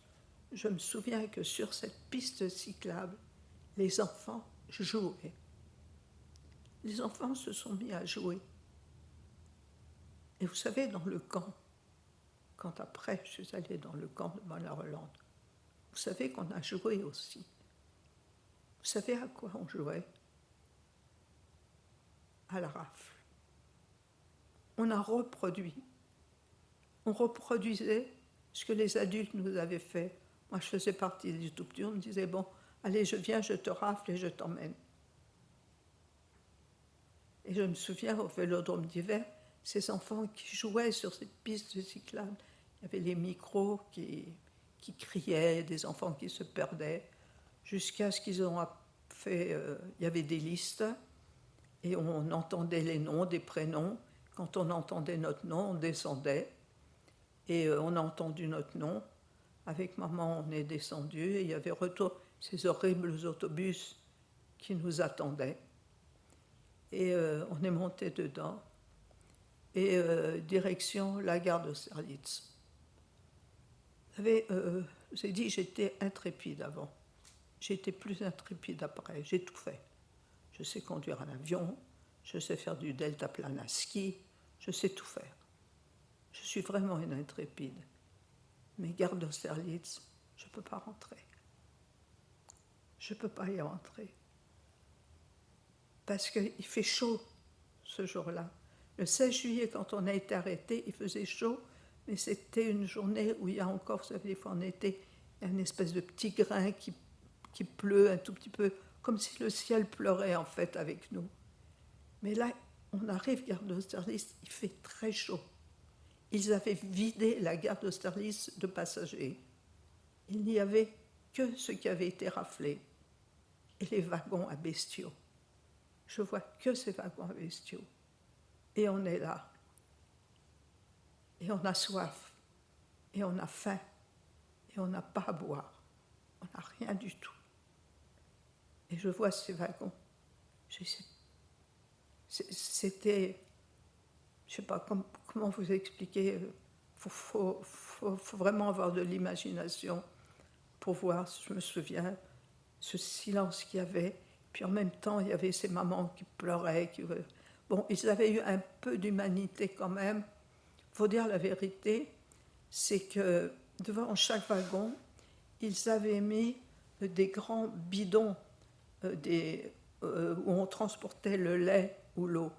Je me souviens que sur cette piste cyclable, les enfants jouaient. Les enfants se sont mis à jouer. Et vous savez, dans le camp, quand après je suis allée dans le camp de Mont-la-Rolande, vous savez qu'on a joué aussi. Vous savez à quoi on jouait? À la rafle. On a reproduit. On reproduisait ce que les adultes nous avaient fait. Moi, je faisais partie des tout petits. On me disait, bon, allez, je viens, je te rafle et je t'emmène. Et je me souviens, au Vélodrome d'hiver, ces enfants qui jouaient sur cette piste cyclable. Il y avait les micros qui criaient, des enfants qui se perdaient, jusqu'à ce qu'ils ont fait... il y avait des listes, et on entendait les noms, des prénoms. Quand on entendait notre nom, on descendait, et on a entendu notre nom. Avec maman, on est descendu, et il y avait retour ces horribles autobus qui nous attendaient. Et on est monté dedans, et direction la gare d'Austerlitz. Vous savez, j'ai dit j'étais intrépide avant. J'étais plus intrépide après. J'ai tout fait. Je sais conduire un avion, je sais faire du deltaplane à ski, je sais tout faire. Je suis vraiment une intrépide. Mais gare d'Austerlitz, je ne peux pas rentrer. Je ne peux pas y rentrer. Parce qu'il fait chaud ce jour-là. Le 16 juillet, quand on a été arrêté, il faisait chaud, mais c'était une journée où il y a encore, vous savez, des fois en été, il y a une espèce de petit grain qui pleut un tout petit peu, comme si le ciel pleurait en fait avec nous. Mais là, on arrive gare d'Austerlitz, il fait très chaud. Ils avaient vidé la gare d'Austerlitz de passagers. Il n'y avait que ce qui avait été raflé et les wagons à bestiaux. Je vois que ces wagons à bestiaux. Et on est là. Et on a soif. Et on a faim. Et on n'a pas à boire. On n'a rien du tout. Et je vois ces wagons. C'était... Je ne sais pas comment vous expliquer. Il faut vraiment avoir de l'imagination pour voir, je me souviens, ce silence qu'il y avait. Puis en même temps, il y avait ces mamans qui pleuraient. Bon, ils avaient eu un peu d'humanité quand même. Il faut dire la vérité, c'est que devant chaque wagon, ils avaient mis des grands bidons où on transportait le lait ou l'eau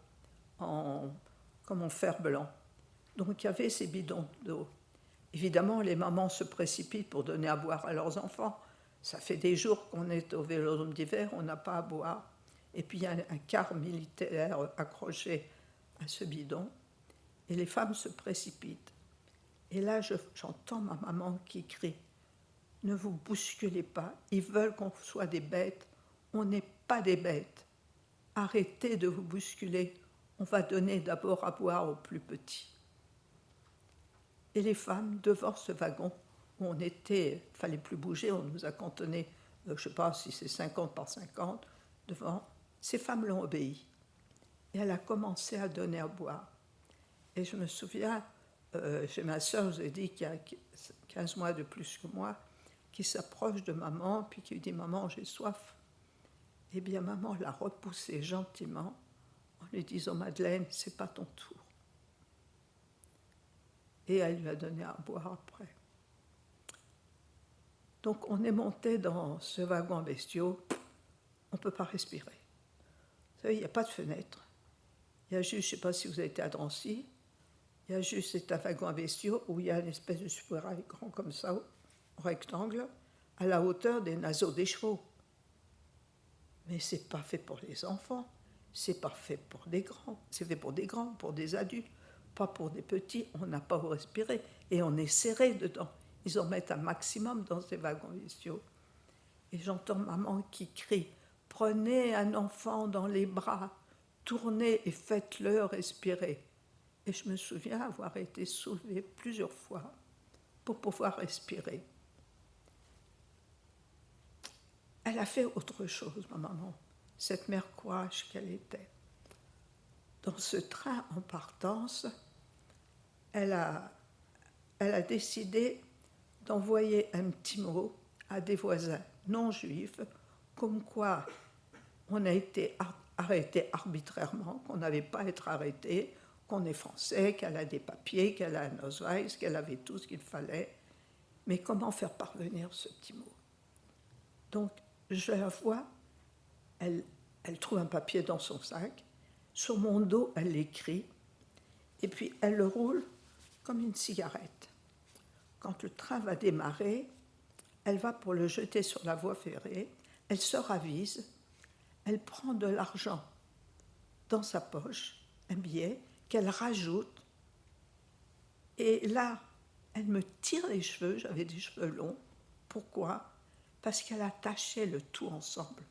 comme en fer blanc. Donc il y avait ces bidons d'eau. Évidemment, les mamans se précipitent pour donner à boire à leurs enfants. Ça fait des jours qu'on est au Vélodrome d'hiver, on n'a pas à boire. Et puis il y a un car militaire accroché à ce bidon, et les femmes se précipitent. Et là, j'entends ma maman qui crie « Ne vous bousculez pas, ils veulent qu'on soit des bêtes, on n'est pas des bêtes. Arrêtez de vous bousculer, on va donner d'abord à boire aux plus petits. » Et les femmes, devant ce wagon, où on était, il ne fallait plus bouger, on nous a cantonnés, je ne sais pas si c'est 50 par 50, devant, ces femmes l'ont obéi. Et elle a commencé à donner à boire. Et je me souviens, j'ai ma sœur, je vous ai dit, qui a 15 mois de plus que moi, qui s'approche de maman, puis qui lui dit « Maman, j'ai soif ». Eh bien, maman l'a repoussée gentiment, en lui disant « Madeleine, c'est pas ton tour ». Et elle lui a donné à boire après. Donc on est monté dans ce wagon bestiaux, on ne peut pas respirer. Vous savez, il n'y a pas de fenêtre. Il y a juste, je ne sais pas si vous avez été à Drancy, il y a juste cet wagon à bestiaux où il y a une espèce de soupirail grand comme ça, en rectangle, à la hauteur des naseaux des chevaux. Mais ce n'est pas fait pour les enfants, c'est pas fait pour des grands, c'est fait pour des grands, pour des adultes, pas pour des petits, on n'a pas où respirer, et on est serré dedans. Ils en mettent un maximum dans ces wagons bestiaux. Et j'entends maman qui crie « Prenez un enfant dans les bras, tournez et faites-le respirer ». Et je me souviens avoir été soulevée plusieurs fois pour pouvoir respirer. Elle a fait autre chose, ma maman, cette mère courage qu'elle était. Dans ce train en partance, elle a décidé d'envoyer un petit mot à des voisins non juifs, comme quoi on a été arrêté arbitrairement, qu'on n'avait pas à être arrêté, qu'on est français, qu'elle a des papiers, qu'elle a un Ausweis, qu'elle avait tout ce qu'il fallait. Mais comment faire parvenir ce petit mot? Donc, je la vois, elle trouve un papier dans son sac, sur mon dos, elle l'écrit, et puis elle le roule comme une cigarette. Quand le train va démarrer, elle va pour le jeter sur la voie ferrée, elle se ravise, elle prend de l'argent dans sa poche, un billet, qu'elle rajoute, et là, elle me tire les cheveux, j'avais des cheveux longs. Pourquoi? Parce qu'elle attachait le tout ensemble.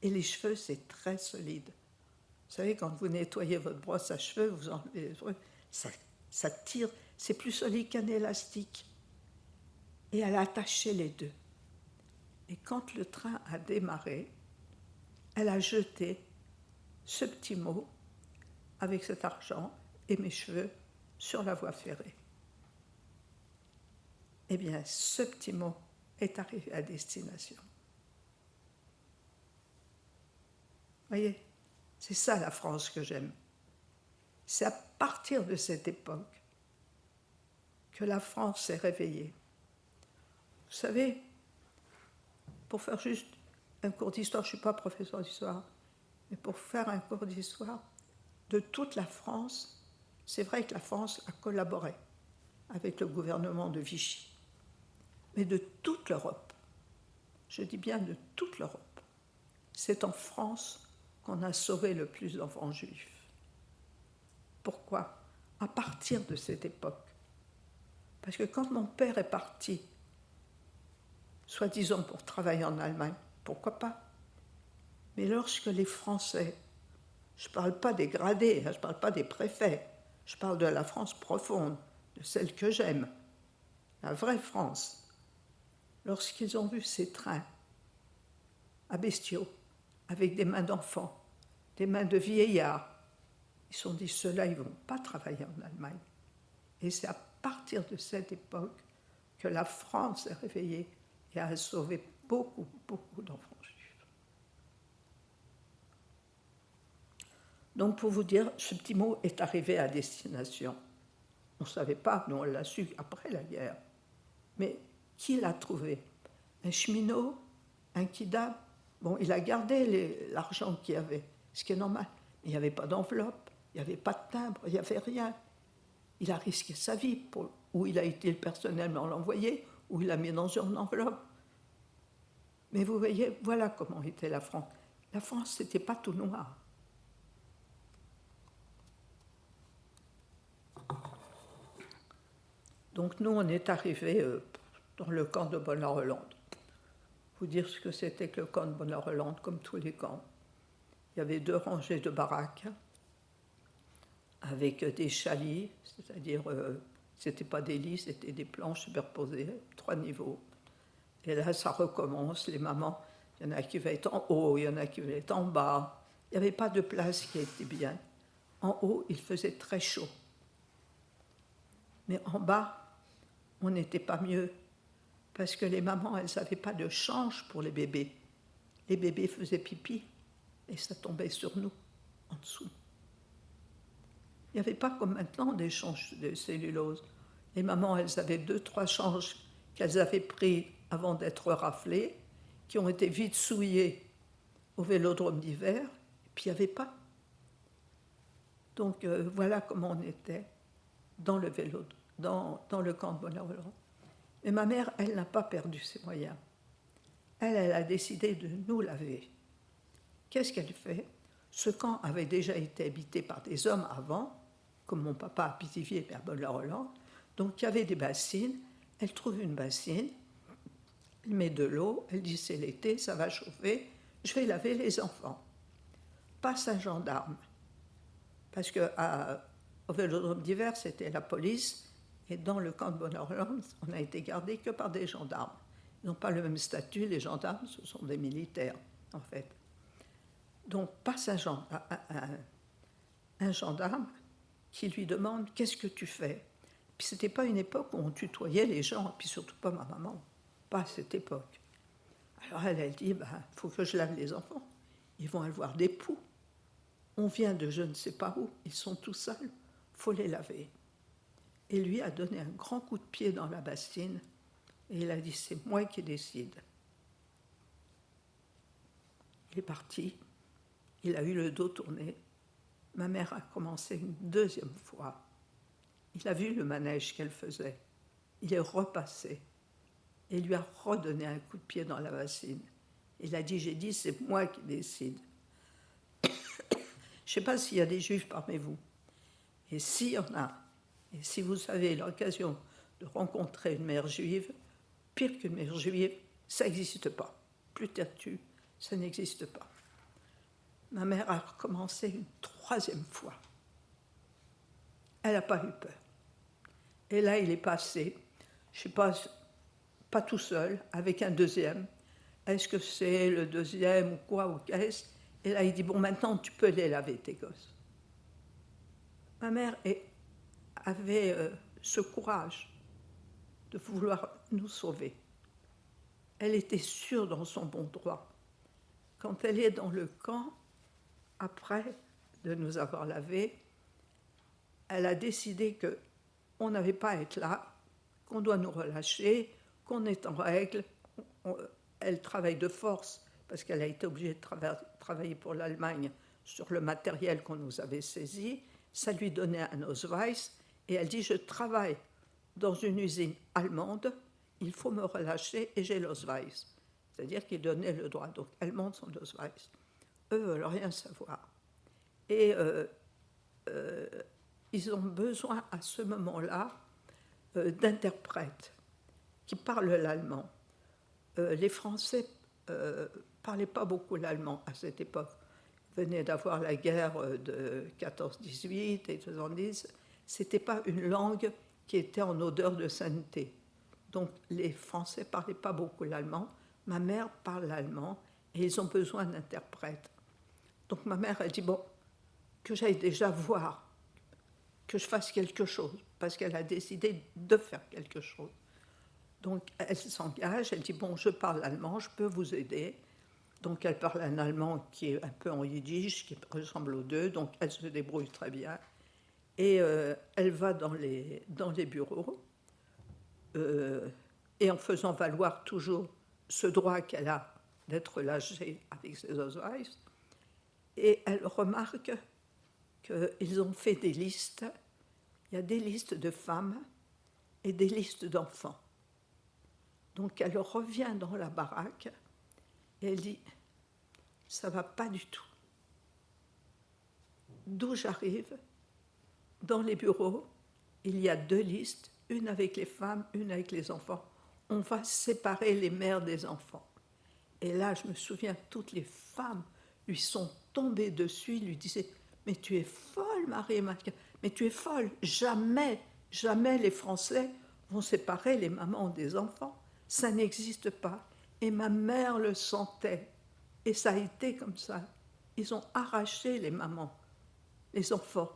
Et les cheveux, c'est très solide. Vous savez, quand vous nettoyez votre brosse à cheveux, vous enlevez les cheveux, ça tire, c'est plus solide qu'un élastique. Et elle a attaché les deux. Et quand le train a démarré, elle a jeté ce petit mot avec cet argent et mes cheveux sur la voie ferrée. Eh bien, ce petit mot est arrivé à destination. Vous voyez, c'est ça la France que j'aime. C'est à partir de cette époque que la France s'est réveillée. Vous savez, pour faire juste un cours d'histoire, je ne suis pas professeur d'histoire, mais pour faire un cours d'histoire de toute la France, c'est vrai que la France a collaboré avec le gouvernement de Vichy, mais de toute l'Europe, je dis bien de toute l'Europe, c'est en France qu'on a sauvé le plus d'enfants juifs. Pourquoi? À partir de cette époque. Parce que quand mon père est parti, soi-disant pour travailler en Allemagne, pourquoi pas? Mais lorsque les Français, je ne parle pas des gradés, je ne parle pas des préfets, je parle de la France profonde, de celle que j'aime, la vraie France, lorsqu'ils ont vu ces trains à bestiaux, avec des mains d'enfants, des mains de vieillards, ils se sont dit, ceux-là, ils ne vont pas travailler en Allemagne. Et c'est à partir de cette époque que la France est réveillée et a sauvé beaucoup, beaucoup d'enfants juifs. Donc, pour vous dire, ce petit mot est arrivé à destination. On ne savait pas, nous on l'a su après la guerre. Mais qui l'a trouvé? Un cheminot? Un kidam? Bon, il a gardé l'argent qu'il y avait, ce qui est normal. Mais il n'y avait pas d'enveloppe, il n'y avait pas de timbre, il n'y avait rien. Il a risqué sa vie, où il a été personnellement l'envoyé, où il l'a mis dans une enveloppe. Mais vous voyez, voilà comment était la France. La France, ce n'était pas tout noir. Donc nous, on est arrivés dans le camp de Bonne-la-Rolande. Vous dire ce que c'était que le camp de Bonne-la-Rolande, comme tous les camps. Il y avait 2 rangées de baraques avec des chalits, c'est-à-dire, ce n'était pas des lits, c'était des planches superposées, 3 niveaux. Et là, ça recommence, les mamans, il y en a qui veulent être en haut, il y en a qui veulent être en bas. Il n'y avait pas de place qui était bien. En haut, il faisait très chaud. Mais en bas, on n'était pas mieux, parce que les mamans, elles n'avaient pas de change pour les bébés. Les bébés faisaient pipi, et ça tombait sur nous, en dessous. Il n'y avait pas comme maintenant des changes de cellulose. Les mamans, elles avaient 2-3 changes qu'elles avaient pris avant d'être raflées, qui ont été vite souillées au vélodrome d'hiver, et puis il n'y avait pas. Donc voilà comment on était dans le dans le camp de Bonne-la-Rolande. Mais ma mère, elle n'a pas perdu ses moyens. Elle a décidé de nous laver. Qu'est-ce qu'elle fait? Ce camp avait déjà été habité par des hommes avant, comme mon papa à Pithiviers et à Bonne-la-Rolande. Donc il y avait des bassines. Elle trouve une bassine, elle met de l'eau, elle dit c'est l'été, ça va chauffer, je vais laver les enfants. Passe un gendarme, parce qu'au vélodrome d'hiver, c'était la police, et dans le camp de Bonne-la-Rolande, on n'a été gardé que par des gendarmes. Ils n'ont pas le même statut, les gendarmes, ce sont des militaires, en fait. Donc passe un gendarme, qui lui demande « Qu'est-ce que tu fais ?» Puis ce n'était pas une époque où on tutoyait les gens, puis surtout pas ma maman, pas à cette époque. Alors elle dit « faut que je lave les enfants, ils vont avoir des poux. On vient de je ne sais pas où, ils sont tout sales, faut les laver. » Et lui a donné un grand coup de pied dans la bassine, et il a dit « c'est moi qui décide ». Il est parti, il a eu le dos tourné. Ma mère a commencé une deuxième fois. Il a vu le manège qu'elle faisait. Il est repassé et lui a redonné un coup de pied dans la bassine. Il a dit, j'ai dit, c'est moi qui décide. Je ne sais pas s'il y a des juifs parmi vous. Et s'il y en a, et si vous avez l'occasion de rencontrer une mère juive, pire qu'une mère juive, ça n'existe pas. Plus têtu, ça n'existe pas. Ma mère a recommencé une troisième fois. Elle n'a pas eu peur. Et là, il est passé, je ne sais pas tout seul, avec un deuxième. Est-ce que c'est le deuxième ou quoi, ou qu'est-ce? Et là, il dit, bon, maintenant, tu peux les laver, tes gosses. Ma mère avait ce courage de vouloir nous sauver. Elle était sûre dans son bon droit. Quand elle est dans le camp, après de nous avoir lavés, elle a décidé qu'on n'avait pas à être là, qu'on doit nous relâcher, qu'on est en règle. Elle travaille de force parce qu'elle a été obligée de travailler pour l'Allemagne sur le matériel qu'on nous avait saisi. Ça lui donnait un Ausweis et elle dit « je travaille dans une usine allemande, il faut me relâcher et j'ai l'Ausweis ». C'est-à-dire qu'il donnait le droit. Donc elle montre son Ausweis. Eux ne veulent rien savoir. Et ils ont besoin à ce moment-là d'interprètes qui parlent l'allemand. Les Français ne parlaient pas beaucoup l'allemand à cette époque. Ils venaient d'avoir la guerre de 14-18 et 70. Ce n'était pas une langue qui était en odeur de sainteté. Donc les Français ne parlaient pas beaucoup l'allemand. Ma mère parle l'allemand et ils ont besoin d'interprètes. Donc ma mère, elle dit, bon, que j'aille déjà voir, que je fasse quelque chose, parce qu'elle a décidé de faire quelque chose. Donc elle s'engage, elle dit, bon, je parle allemand, je peux vous aider. Donc elle parle un allemand qui est un peu en yiddish, qui ressemble aux deux, donc elle se débrouille très bien. Et elle va dans les bureaux, et en faisant valoir toujours ce droit qu'elle a d'être lâchée avec ses Ausweis, et elle remarque qu'ils ont fait des listes. Il y a des listes de femmes et des listes d'enfants. Donc elle revient dans la baraque et elle dit « ça ne va pas du tout. D'où j'arrive, dans les bureaux, il y a deux listes, une avec les femmes, une avec les enfants. On va séparer les mères des enfants. » Et là, je me souviens, toutes les femmes lui sont tombées dessus, lui disaient « mais tu es folle, Marie-Marc, mais tu es folle, jamais, jamais les Français vont séparer les mamans des enfants, ça n'existe pas. » Et ma mère le sentait, et ça a été comme ça. Ils ont arraché les mamans, les enfants,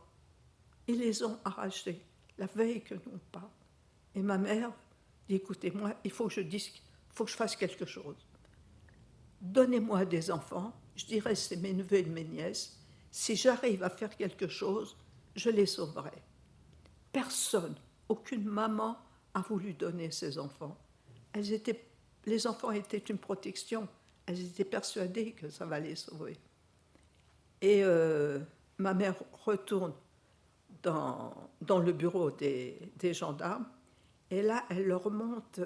ils les ont arrachés, la veille que nous on parle. Et ma mère dit « écoutez-moi, il faut que je dise, il faut que je fasse quelque chose. Donnez-moi des enfants, je dirais c'est mes neveux et mes nièces, si j'arrive à faire quelque chose, je les sauverai. » Personne, aucune maman a voulu donner ses enfants. Les enfants étaient une protection, elles étaient persuadées que ça va les sauver. Et ma mère retourne dans le bureau des gendarmes, et là, elle leur montre,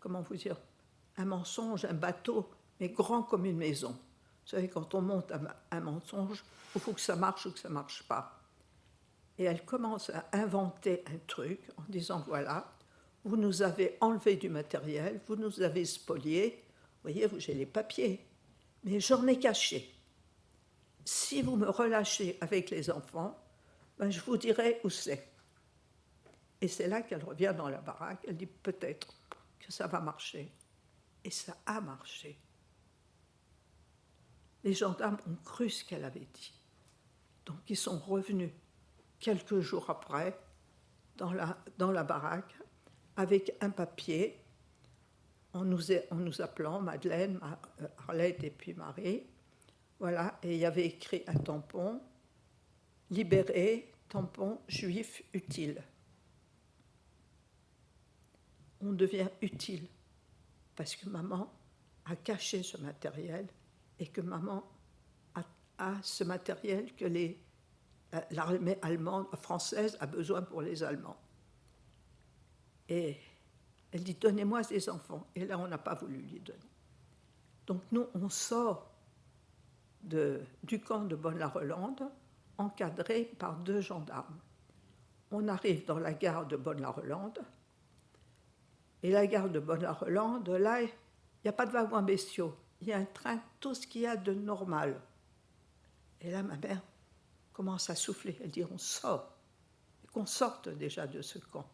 comment vous dire, un mensonge, un bateau, mais grand comme une maison. Vous savez, quand on monte un mensonge, il faut que ça marche ou que ça ne marche pas. Et elle commence à inventer un truc en disant, voilà, vous nous avez enlevé du matériel, vous nous avez spoliés, vous voyez, j'ai les papiers, mais j'en ai caché. Si vous me relâchez avec les enfants, ben je vous dirai où c'est. Et c'est là qu'elle revient dans la baraque, elle dit peut-être que ça va marcher. Et ça a marché. Les gendarmes ont cru ce qu'elle avait dit. Donc ils sont revenus quelques jours après, dans la baraque, avec un papier, en nous appelant Madeleine, Arlette et puis Marie. Voilà, et il y avait écrit un tampon, libéré, tampon juif utile. On devient utile parce que maman a caché ce matériel et que maman a ce matériel que l'armée allemande, française a besoin pour les Allemands. Et elle dit, donnez-moi ces enfants. Et là, on n'a pas voulu lui donner. Donc nous, on sort du camp de Bonne-la-Rolande, encadré par 2 gendarmes. On arrive dans la gare de Bonne-la-Rolande, et la gare de Bonne-la-Rolande, là, il n'y a pas de wagons bestiaux. Il y a un train, tout ce qu'il y a de normal. Et là, ma mère commence à souffler. Elle dit, on sort. Et qu'on sorte déjà de ce camp.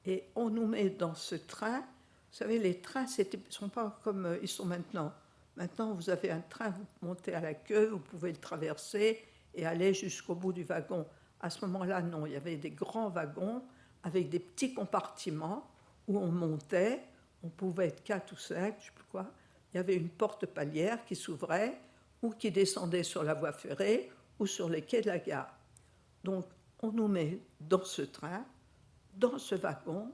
Et on nous met dans ce train. Vous savez, les trains ne sont pas comme ils sont maintenant. Maintenant, vous avez un train, vous montez à la queue, vous pouvez le traverser et aller jusqu'au bout du wagon. À ce moment-là, non, il y avait des grands wagons avec des petits compartiments où on montait, on pouvait être 4 ou 5, je ne sais plus quoi. Il y avait une porte palière qui s'ouvrait ou qui descendait sur la voie ferrée ou sur les quais de la gare. Donc, on nous met dans ce train, dans ce wagon,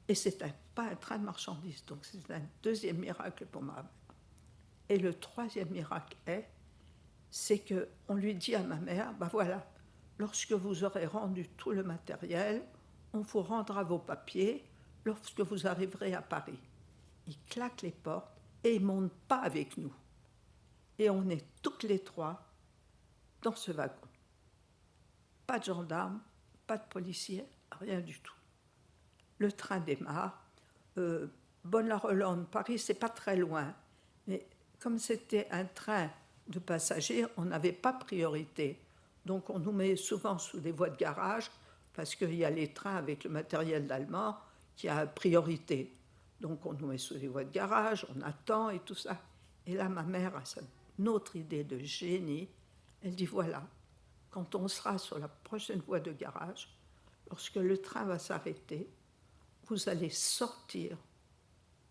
et c'est pas un train de marchandises. Donc, c'est un deuxième miracle pour ma mère. Et le troisième miracle c'est qu'on lui dit à ma mère, ben voilà, lorsque vous aurez rendu tout le matériel, on vous rendra vos papiers lorsque vous arriverez à Paris. Il claque les portes et il ne monte pas avec nous. Et on est toutes les 3 dans ce wagon. Pas de gendarmes, pas de policiers, rien du tout. Le train démarre. Bonne-la-Rolande, Paris, c'est pas très loin. Mais comme c'était un train de passagers, on n'avait pas priorité. Donc on nous met souvent sous des voies de garage parce qu'il y a les trains avec le matériel d'allemand qui a priorité. Donc on nous met sous des voies de garage, on attend et tout ça. Et là, ma mère a une autre idée de génie. Elle dit, voilà, quand on sera sur la prochaine voie de garage, lorsque le train va s'arrêter, vous allez sortir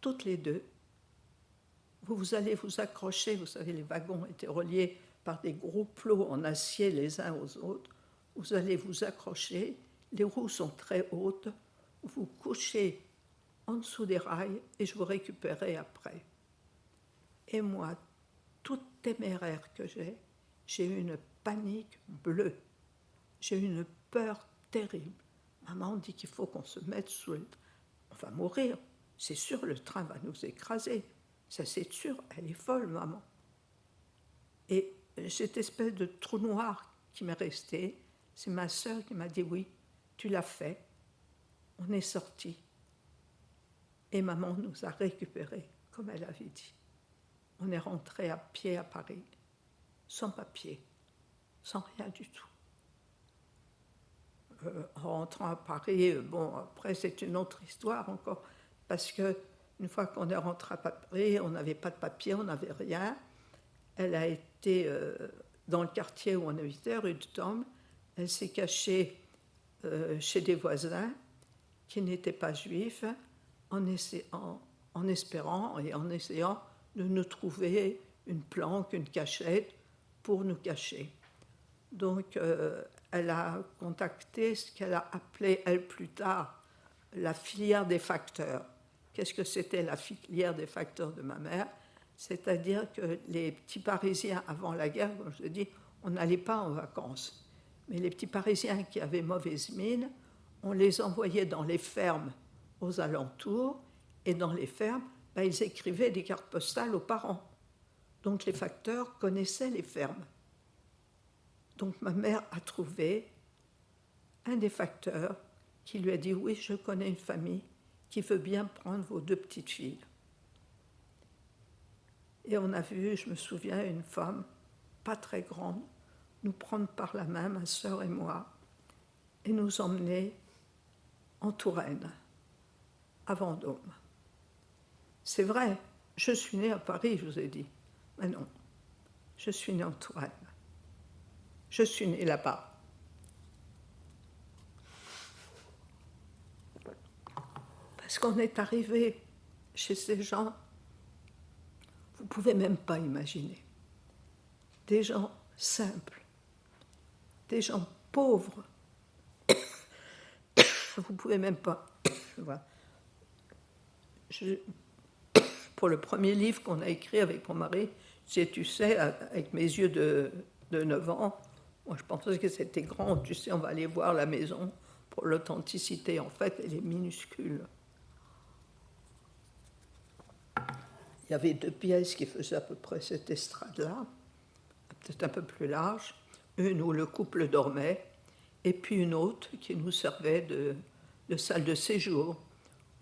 toutes les 2. Vous allez vous accrocher, vous savez, les wagons étaient reliés par des gros plots en acier les uns aux autres. Vous allez vous accrocher, les roues sont très hautes, vous couchez en dessous des rails et je vous récupérerai après. Et moi, toute téméraire que j'ai eu une panique bleue. J'ai eu une peur terrible. Maman dit qu'il faut qu'on se mette sous le train. On va mourir. C'est sûr, le train va nous écraser. Ça, c'est sûr. Elle est folle, maman. Et cette espèce de trou noir qui m'est resté, c'est ma sœur qui m'a dit, oui, tu l'as fait. On est sortis. Et maman nous a récupérés, comme elle avait dit. On est rentré à pied à Paris, sans papier, sans rien du tout. En rentrant à Paris, bon, après c'est une autre histoire encore, parce que une fois qu'on est rentré à Paris, on n'avait pas de papier, on n'avait rien. Elle a été dans le quartier où on habitait, rue de Temple. Elle s'est cachée chez des voisins qui n'étaient pas juifs, en espérant et en essayant de nous trouver une planque, une cachette pour nous cacher. Donc, elle a contacté ce qu'elle a appelé, elle, plus tard, la filière des facteurs. Qu'est-ce que c'était la filière des facteurs de ma mère? C'est-à-dire que les petits Parisiens, avant la guerre, comme je dis, on n'allait pas en vacances. Mais les petits Parisiens qui avaient mauvaise mine, on les envoyait dans les fermes aux alentours, et dans les fermes, ben, ils écrivaient des cartes postales aux parents. Donc les facteurs connaissaient les fermes. Donc ma mère a trouvé un des facteurs qui lui a dit « Oui, je connais une famille qui veut bien prendre vos 2 petites filles. » Et on a vu, je me souviens, une femme, pas très grande, nous prendre par la main, ma sœur et moi, et nous emmener en Touraine, à Vendôme. C'est vrai, je suis née à Paris, je vous ai dit. Mais non, je suis née en Touraine. Je suis née là-bas. Parce qu'on est arrivé chez ces gens, vous ne pouvez même pas imaginer. Des gens simples, des gens pauvres. Vous ne pouvez même pas. Voilà. Pour le premier livre qu'on a écrit avec mon mari, tu sais, avec mes yeux de 9 ans, moi je pensais que c'était grand, tu sais, on va aller voir la maison pour l'authenticité. En fait, elle est minuscule. Il y avait 2 pièces qui faisaient à peu près cette estrade-là, peut-être un peu plus large, une où le couple dormait, et puis une autre qui nous servait de salle de séjour,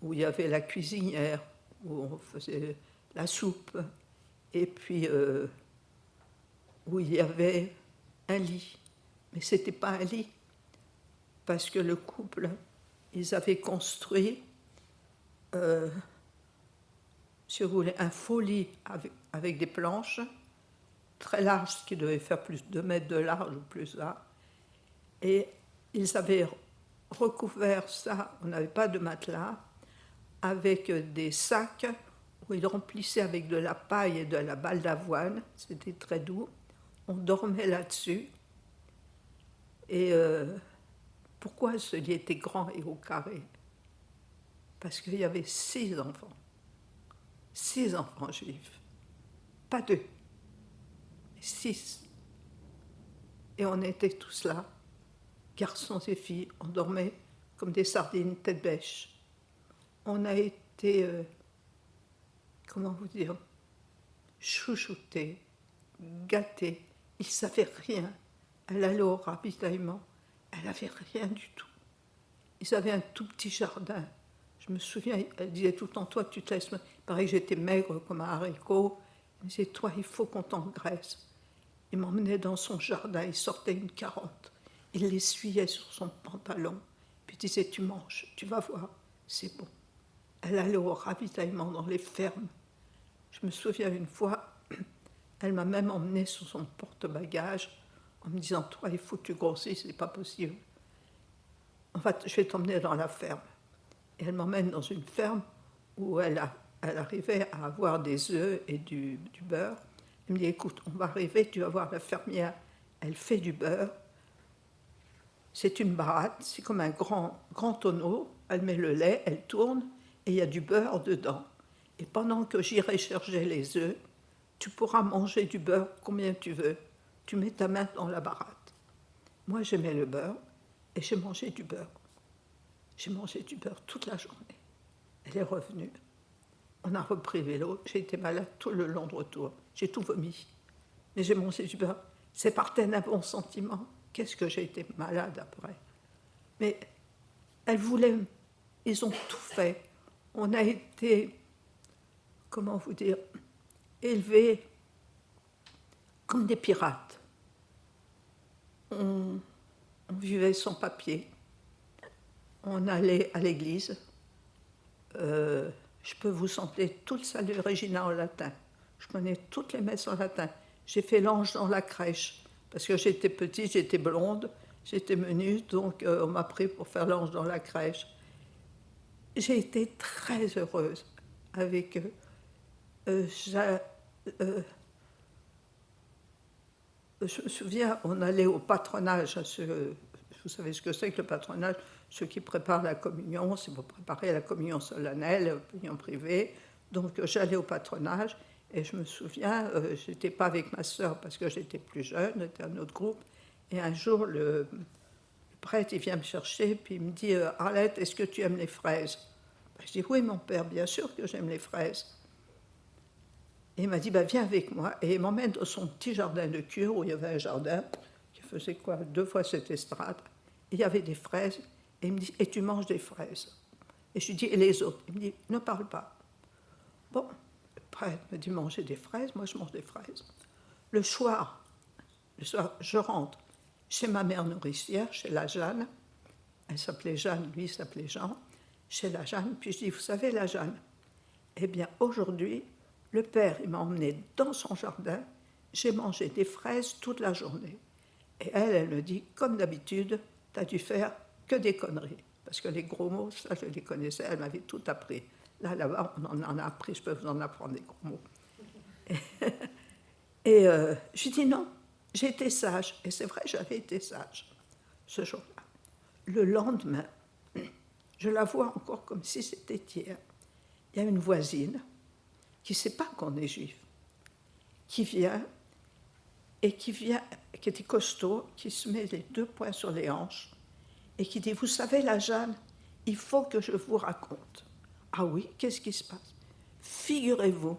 où il y avait la cuisinière, où on faisait la soupe, et puis où il y avait un lit. Mais ce n'était pas un lit, parce que le couple, ils avaient construit, si vous voulez, un faux lit avec des planches, très larges, qui devaient faire plus de 2 mètres de large ou plus là, et ils avaient recouvert ça, on n'avait pas de matelas, avec des sacs où ils remplissaient avec de la paille et de la balle d'avoine, c'était très doux. On dormait là-dessus. Et pourquoi ce lit était grand et au carré? Parce qu'il y avait 6 enfants. 6 enfants juifs. Pas 2, mais 6. Et on était tous là, garçons et filles, on dormait comme des sardines tête bêche. On a été, comment vous dire, chouchoutés, gâtés. Ils ne savaient rien. Elle allait au ravitaillement, elle n'avait rien du tout. Ils avaient un tout petit jardin. Je me souviens, elle disait tout le temps, toi tu te laisses... Il paraît que j'étais maigre comme un haricot. Elle disait, toi il faut qu'on t'engraisse. Il m'emmenait dans son jardin, il sortait une carotte. Il l'essuyait sur son pantalon. Puis il disait, tu manges, tu vas voir, c'est bon. Elle allait au ravitaillement dans les fermes. Je me souviens une fois, elle m'a même emmenée sur son porte-bagages en me disant, toi, il faut que tu grossisses, c'est pas possible. En fait, je vais t'emmener dans la ferme. Et elle m'emmène dans une ferme où elle arrivait à avoir des œufs et du beurre. Elle me dit, écoute, on va arriver, tu vas voir la fermière, elle fait du beurre. C'est une baratte, c'est comme un grand tonneau. Elle met le lait, elle tourne, et il y a du beurre dedans. Et pendant que j'irai chercher les œufs, tu pourras manger du beurre combien tu veux. Tu mets ta main dans la baratte. Moi, j'aimais le beurre, et j'ai mangé du beurre. J'ai mangé du beurre toute la journée. Elle est revenue. On a repris vélo. J'ai été malade tout le long de retour. J'ai tout vomi. Mais j'ai mangé du beurre. C'est parti d'un bon sentiment. Qu'est-ce que j'ai été malade après. Mais elle voulait... Ils ont tout fait. On a été, comment vous dire, élevés comme des pirates. On vivait sans papier. On allait à l'église. Je peux vous chanter tout le Salut Regina en latin. Je connais toutes les messes en latin. J'ai fait l'ange dans la crèche, parce que j'étais petite, j'étais blonde, j'étais menue, donc on m'a pris pour faire l'ange dans la crèche. J'ai été très heureuse avec eux. Je me souviens, on allait au patronage. Vous savez ce que c'est que le patronage? Ceux qui préparent la communion, c'est pour préparer la communion solennelle, la communion privée. Donc j'allais au patronage et je me souviens, je n'étais pas avec ma sœur parce que j'étais plus jeune, c'était un autre groupe. Et un jour, le prêtre, il vient me chercher, puis il me dit, Arlette, est-ce que tu aimes les fraises? Je dis, oui, mon père, bien sûr que j'aime les fraises. Et il m'a dit, viens avec moi. Et il m'emmène dans son petit jardin de cure, où il y avait un jardin qui faisait 2 fois cette estrade. Et il y avait des fraises. Et il me dit, et tu manges des fraises? Et je lui dis, et les autres? Il me dit, ne parle pas. Bon, le prêtre me dit, manger des fraises, moi je mange des fraises. Le soir, je rentre chez ma mère nourricière, chez la Jeanne. Elle s'appelait Jeanne, lui il s'appelait Jean. Chez la Jeanne, puis je dis, vous savez la Jeanne, eh bien aujourd'hui, le père il m'a emmené dans son jardin, j'ai mangé des fraises toute la journée. Et elle me dit, comme d'habitude, tu as dû faire que des conneries. parce que les gros mots, ça, je les connaissais, elle m'avait tout appris. Là-bas, on en a appris, je peux vous en apprendre des gros mots. Et je dis non, j'ai été sage. Et c'est vrai, j'avais été sage ce jour-là. Le lendemain, je la vois encore comme si c'était hier. Il y a une voisine qui ne sait pas qu'on est juif, qui vient, qui était costaud, qui se met les 2 poings sur les hanches et qui dit, vous savez, la Jeanne, il faut que je vous raconte. Ah oui, qu'est-ce qui se passe? Figurez-vous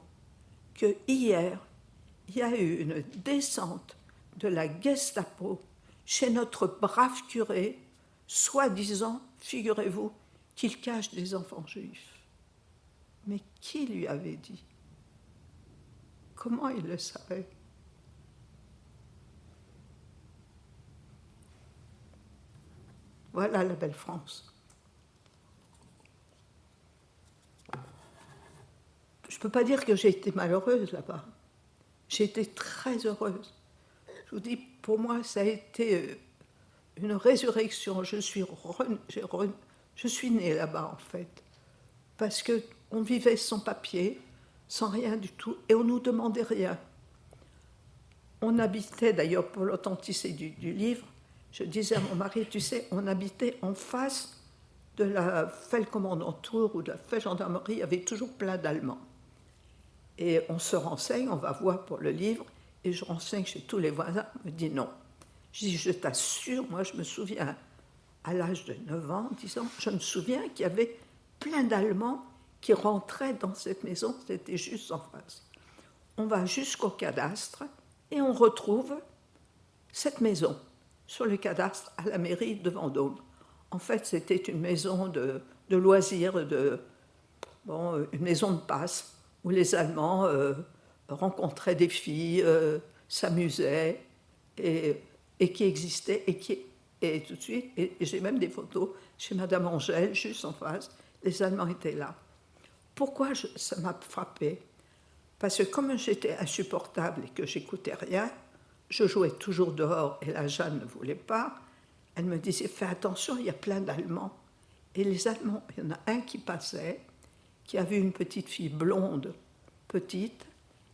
que hier, il y a eu une descente de la Gestapo chez notre brave curé, soi-disant, figurez-vous, qu'il cache des enfants juifs. Mais qui lui avait dit? Comment il le savait? Voilà la belle France. Je ne peux pas dire que j'ai été malheureuse là-bas. J'ai été très heureuse. Je vous dis, pour moi, ça a été une résurrection. Je suis née là-bas, en fait, parce qu'on vivait sans papier, sans rien du tout, et on ne nous demandait rien. On habitait, d'ailleurs, pour l'authenticité du livre, je disais à mon mari, tu sais, on habitait en face de la Feldkommandantur ou de la Feldgendarmerie, il y avait toujours plein d'Allemands. Et on se renseigne, on va voir pour le livre, et je renseigne chez tous les voisins, on me dit non. Je dis, je t'assure, moi je me souviens, à l'âge de 9 ans, 10 ans, je me souviens qu'il y avait plein d'Allemands qui rentraient dans cette maison, c'était juste en face. On va jusqu'au cadastre et on retrouve cette maison sur le cadastre à la mairie de Vendôme. En fait, c'était une maison de loisirs, une maison de passe, où les Allemands rencontraient des filles, s'amusaient, et qui existait, et tout de suite, et j'ai même des photos chez Madame Angèle, juste en face, les Allemands étaient là. Pourquoi ça m'a frappée? Parce que comme j'étais insupportable et que j'écoutais rien, je jouais toujours dehors, et la Jeanne ne voulait pas, elle me disait, fais attention, il y a plein d'Allemands. Et les Allemands, il y en a un qui passait, qui a vu une petite fille blonde, petite,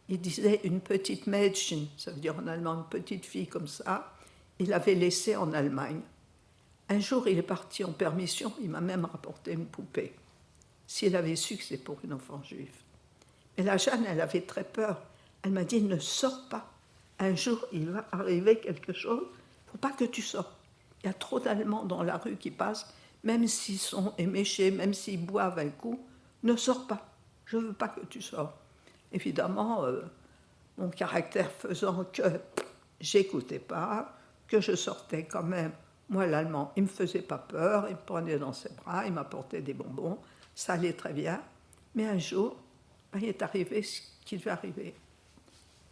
il disait une petite Mädchen, ça veut dire en allemand une petite fille comme ça, il l'avait laissée en Allemagne. Un jour, il est parti en permission, il m'a même rapporté une poupée, s'il avait su que c'est pour une enfant juive. Mais la Jeanne, elle avait très peur. Elle m'a dit, ne sors pas. Un jour, il va arriver quelque chose, il ne faut pas que tu sortes. Il y a trop d'Allemands dans la rue qui passent, même s'ils sont éméchés, même s'ils boivent un coup, ne sors pas, je ne veux pas que tu sors. Évidemment, mon caractère faisant que j'écoutais pas, que je sortais quand même. Moi, l'Allemand, il ne me faisait pas peur, il me prenait dans ses bras, il m'apportait des bonbons, ça allait très bien. Mais un jour, il est arrivé ce qui devait arriver.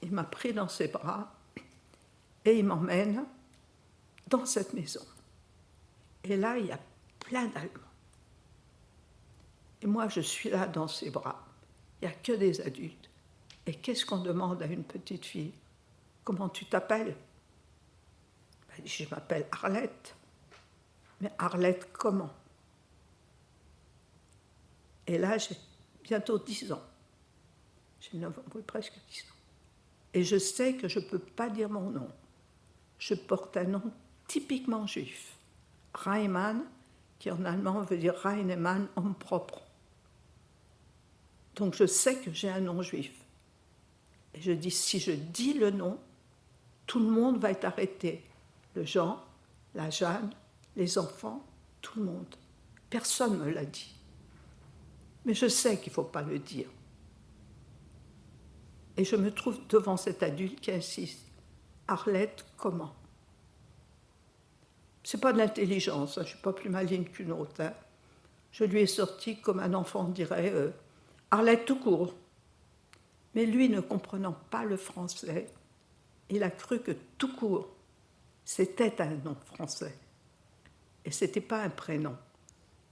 Il m'a pris dans ses bras et il m'emmène dans cette maison. Et là, il y a plein d'Allemands. Et moi, je suis là dans ses bras. Il n'y a que des adultes. Et qu'est-ce qu'on demande à une petite fille? Comment tu t'appelles? Je m'appelle Arlette. Mais Arlette comment? Et là, j'ai bientôt 10 ans. J'ai 9 ans, oui, presque 10 ans. Et je sais que je ne peux pas dire mon nom. Je porte un nom typiquement juif. Reimann, qui en allemand veut dire Reinemann, homme propre. Donc je sais que j'ai un nom juif. Et je dis, si je dis le nom, tout le monde va être arrêté. Le Jean, la Jeanne, les enfants, tout le monde. Personne ne me l'a dit. Mais je sais qu'il ne faut pas le dire. Et je me trouve devant cet adulte qui insiste. Arlette, comment? Ce n'est pas de l'intelligence, je ne suis pas plus maligne qu'une autre. Hein. Je lui ai sorti, comme un enfant dirait, Arlette tout court. Mais lui, ne comprenant pas le français, il a cru que tout court, c'était un nom français. Et ce n'était pas un prénom.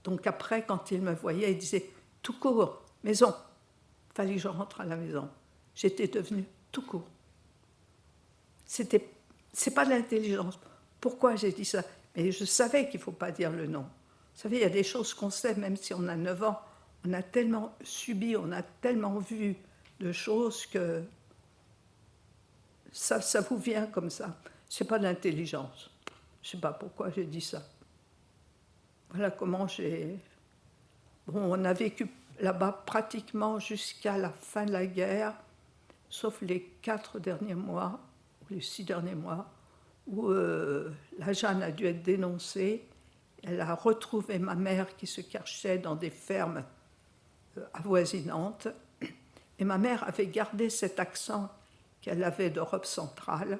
Donc après, quand il me voyait, il disait tout court, maison. Il fallait que je rentre à la maison. J'étais devenue tout court. C'est pas de l'intelligence. Pourquoi j'ai dit ça? Mais je savais qu'il ne faut pas dire le nom. savez, il y a des choses qu'on sait, même si on a 9 ans, on a tellement subi, on a tellement vu de choses que ça vous vient comme ça. C'est pas de l'intelligence. Je sais pas pourquoi j'ai dit ça. Voilà comment j'ai... Bon, on a vécu là-bas pratiquement jusqu'à la fin de la guerre, sauf les 4 derniers mois, ou les 6 derniers mois, où la Jeanne a dû être dénoncée. Elle a retrouvé ma mère qui se cachait dans des fermes avoisinantes. Et ma mère avait gardé cet accent qu'elle avait d'Europe centrale.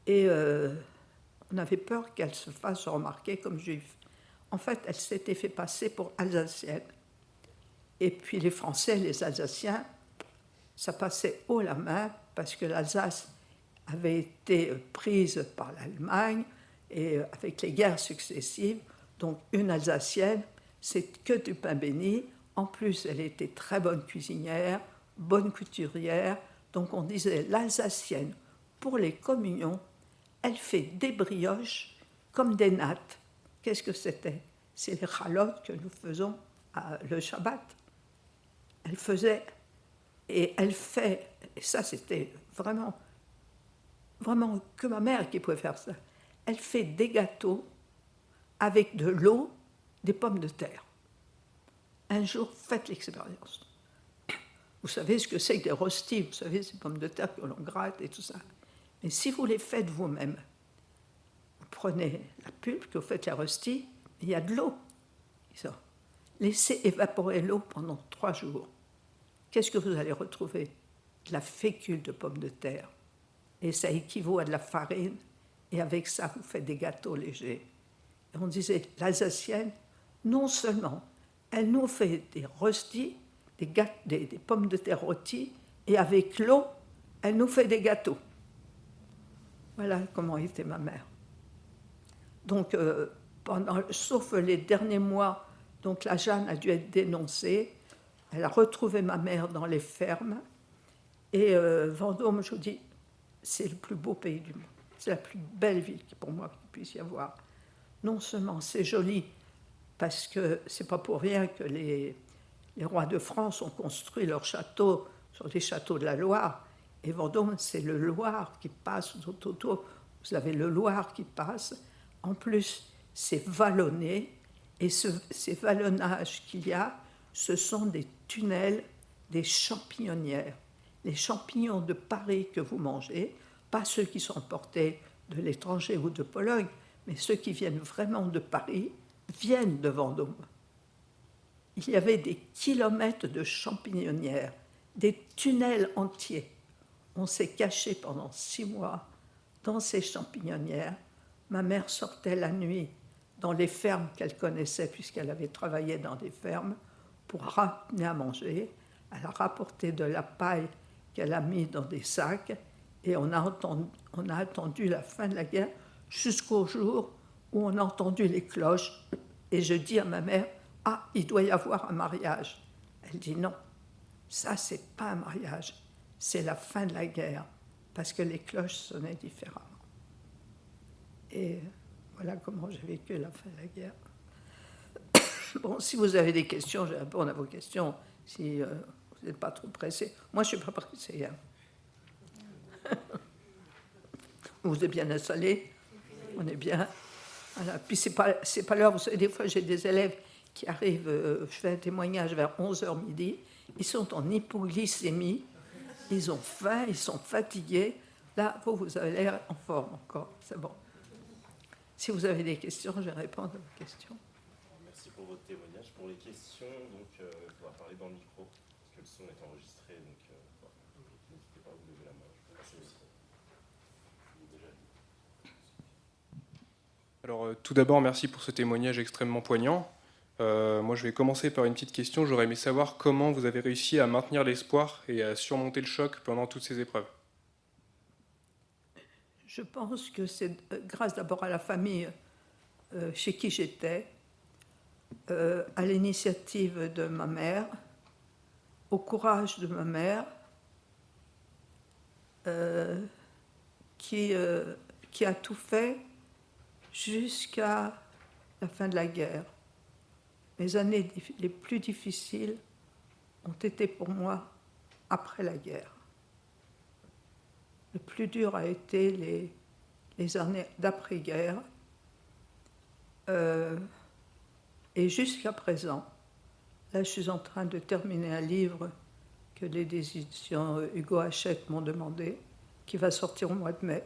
Et on avait peur qu'elle se fasse remarquer comme juive. En fait, elle s'était fait passer pour alsacienne. Et puis les Français, les Alsaciens, ça passait haut la main parce que l'Alsace avait été prise par l'Allemagne et avec les guerres successives. Donc une Alsacienne, c'est que du pain béni. En plus, elle était très bonne cuisinière, bonne couturière. Donc on disait l'Alsacienne, pour les communions, elle fait des brioches comme des nattes. Qu'est-ce que c'était? C'est les chalotes que nous faisons le Shabbat. Elle faisait, et elle fait, et ça c'était vraiment que ma mère qui pouvait faire ça. Elle fait des gâteaux avec de l'eau, des pommes de terre. Un jour, faites l'expérience. Vous savez ce que c'est que des rostis, vous savez, ces pommes de terre que l'on gratte et tout ça. Mais si vous les faites vous-même, vous prenez la pulpe, que vous faites la rostie, il y a de l'eau. Laissez évaporer l'eau pendant 3 jours. Qu'est-ce que vous allez retrouver? De la fécule de pommes de terre. Et ça équivaut à de la farine. Et avec ça, vous faites des gâteaux légers. Et on disait, l'Alsacienne, non seulement, elle nous fait des rostis, des pommes de terre rôties, et avec l'eau, elle nous fait des gâteaux. Voilà comment était ma mère. Donc, sauf les derniers mois, donc la Jeanne a dû être dénoncée. Elle a retrouvé ma mère dans les fermes. Et Vendôme, je vous dis, c'est le plus beau pays du monde. C'est la plus belle ville pour moi qu'il puisse y avoir. Non seulement c'est joli, parce que c'est pas pour rien que les rois de France ont construit leurs châteaux sur les châteaux de la Loire. Et Vendôme, c'est le Loire qui passe tout autour. Vous avez le Loire qui passe. En plus, c'est vallonné. Et ces vallonnages qu'il y a, ce sont des tunnels, des champignonnières. Les champignons de Paris que vous mangez, pas ceux qui sont importés de l'étranger ou de Pologne, mais ceux qui viennent vraiment de Paris, viennent de Vendôme. Il y avait des kilomètres de champignonnières, des tunnels entiers. On s'est caché pendant 6 mois dans ces champignonnières. Ma mère sortait la nuit dans les fermes qu'elle connaissait, puisqu'elle avait travaillé dans des fermes, pour ramener à manger. Elle a rapporté de la paille qu'elle a mis dans des sacs, et on a attendu la fin de la guerre jusqu'au jour où on a entendu les cloches. Et je dis à ma mère, « Ah, il doit y avoir un mariage. » Elle dit, « Non, ça, c'est pas un mariage, c'est la fin de la guerre, parce que les cloches sonnaient différemment. » Et voilà comment j'ai vécu la fin de la guerre. Bon, si vous avez des questions, je vais répondre à vos questions, si vous n'êtes pas trop pressé. Moi, je ne suis pas pressé. Hein. Vous êtes bien installés, on est bien. Voilà. Puis, c'est pas l'heure. Vous savez, des fois, j'ai des élèves qui arrivent, je fais un témoignage vers 11h midi, ils sont en hypoglycémie, ils ont faim, ils sont fatigués. Là, vous avez l'air en forme encore, c'est bon. Si vous avez des questions, je vais répondre à vos questions. Merci pour votre témoignage. Pour les questions, donc, il faudra parler dans le micro, parce que le son est enregistré, donc n'hésitez pas à vous lever la main. Je peux passer le micro. Alors, tout d'abord, merci pour ce témoignage extrêmement poignant. Moi, je vais commencer par une petite question. J'aurais aimé savoir comment vous avez réussi à maintenir l'espoir et à surmonter le choc pendant toutes ces épreuves. Je pense que c'est grâce d'abord à la famille chez qui j'étais, à l'initiative de ma mère, au courage de ma mère, qui a tout fait jusqu'à la fin de la guerre. mes années les plus difficiles ont été pour moi après la guerre. Le plus dur a été les années d'après-guerre. Et jusqu'à présent, là je suis en train de terminer un livre que les éditions Hugo Hachette m'ont demandé, qui va sortir au mois de mai,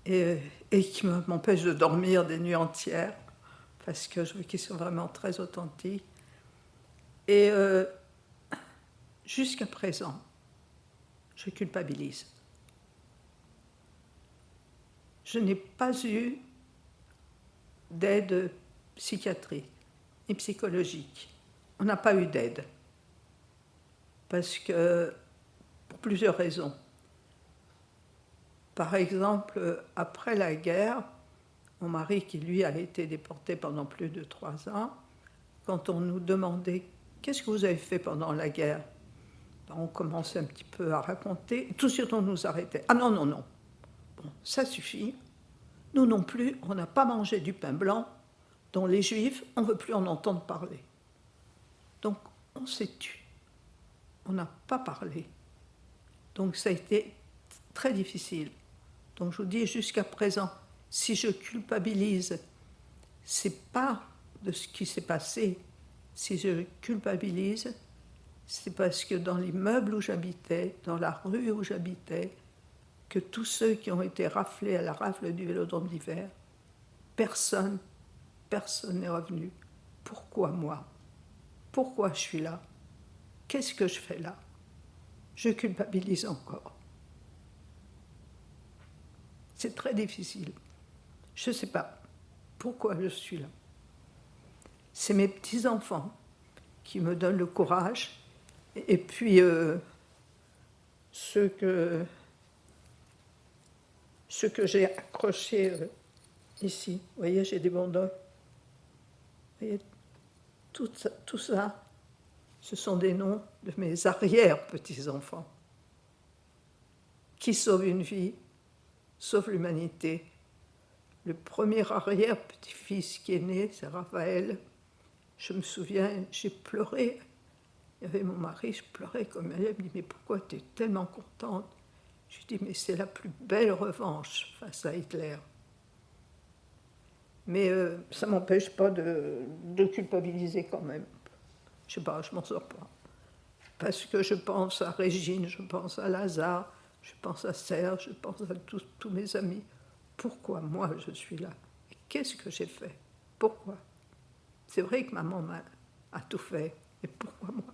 et qui m'empêche de dormir des nuits entières, parce que je veux qu'ils soient vraiment très authentiques. Et jusqu'à présent, je culpabilise. Je n'ai pas eu d'aide psychiatrique ni psychologique. On n'a pas eu d'aide. Parce que, pour plusieurs raisons. Par exemple, après la guerre, mon mari, qui lui a été déporté pendant plus de 3 ans, quand on nous demandait « Qu'est-ce que vous avez fait pendant la guerre ?» On commençait un petit peu à raconter. Tout de suite, on nous arrêtait. « Ah non, non, non. Bon, ça suffit. Nous non plus, on n'a pas mangé du pain blanc dont les Juifs, on ne veut plus en entendre parler. » Donc, on s'est tu. On n'a pas parlé. Donc, ça a été très difficile. Donc, je vous dis, jusqu'à présent, si je culpabilise, ce n'est pas de ce qui s'est passé. Si je culpabilise, c'est parce que dans l'immeuble où j'habitais, dans la rue où j'habitais, que tous ceux qui ont été raflés à la rafle du Vélodrome d'hiver, personne n'est revenu. Pourquoi moi? Pourquoi je suis là? Qu'est-ce que je fais là? Je culpabilise encore. C'est très difficile. Je ne sais pas pourquoi je suis là. C'est mes petits-enfants qui me donnent le courage. Et puis, ce que j'ai accroché ici, vous voyez, j'ai des bandeaux. Vous voyez, tout ça, ce sont des noms de mes arrière-petits-enfants qui sauvent une vie, sauvent l'humanité. Le premier arrière-petit-fils qui est né, c'est Raphaël. Je me souviens, j'ai pleuré. Il y avait mon mari, je pleurais comme elle. Elle me dit, mais pourquoi tu es tellement contente? Je lui dis, mais c'est la plus belle revanche face à Hitler. Mais ça ne m'empêche pas de culpabiliser quand même. Je ne sais pas, je ne m'en sors pas. Parce que je pense à Régine, je pense à Lazare, je pense à Serge, je pense à tous mes amis. Pourquoi moi je suis là? Qu'est-ce que j'ai fait? Pourquoi? C'est vrai que maman a tout fait, mais pourquoi moi?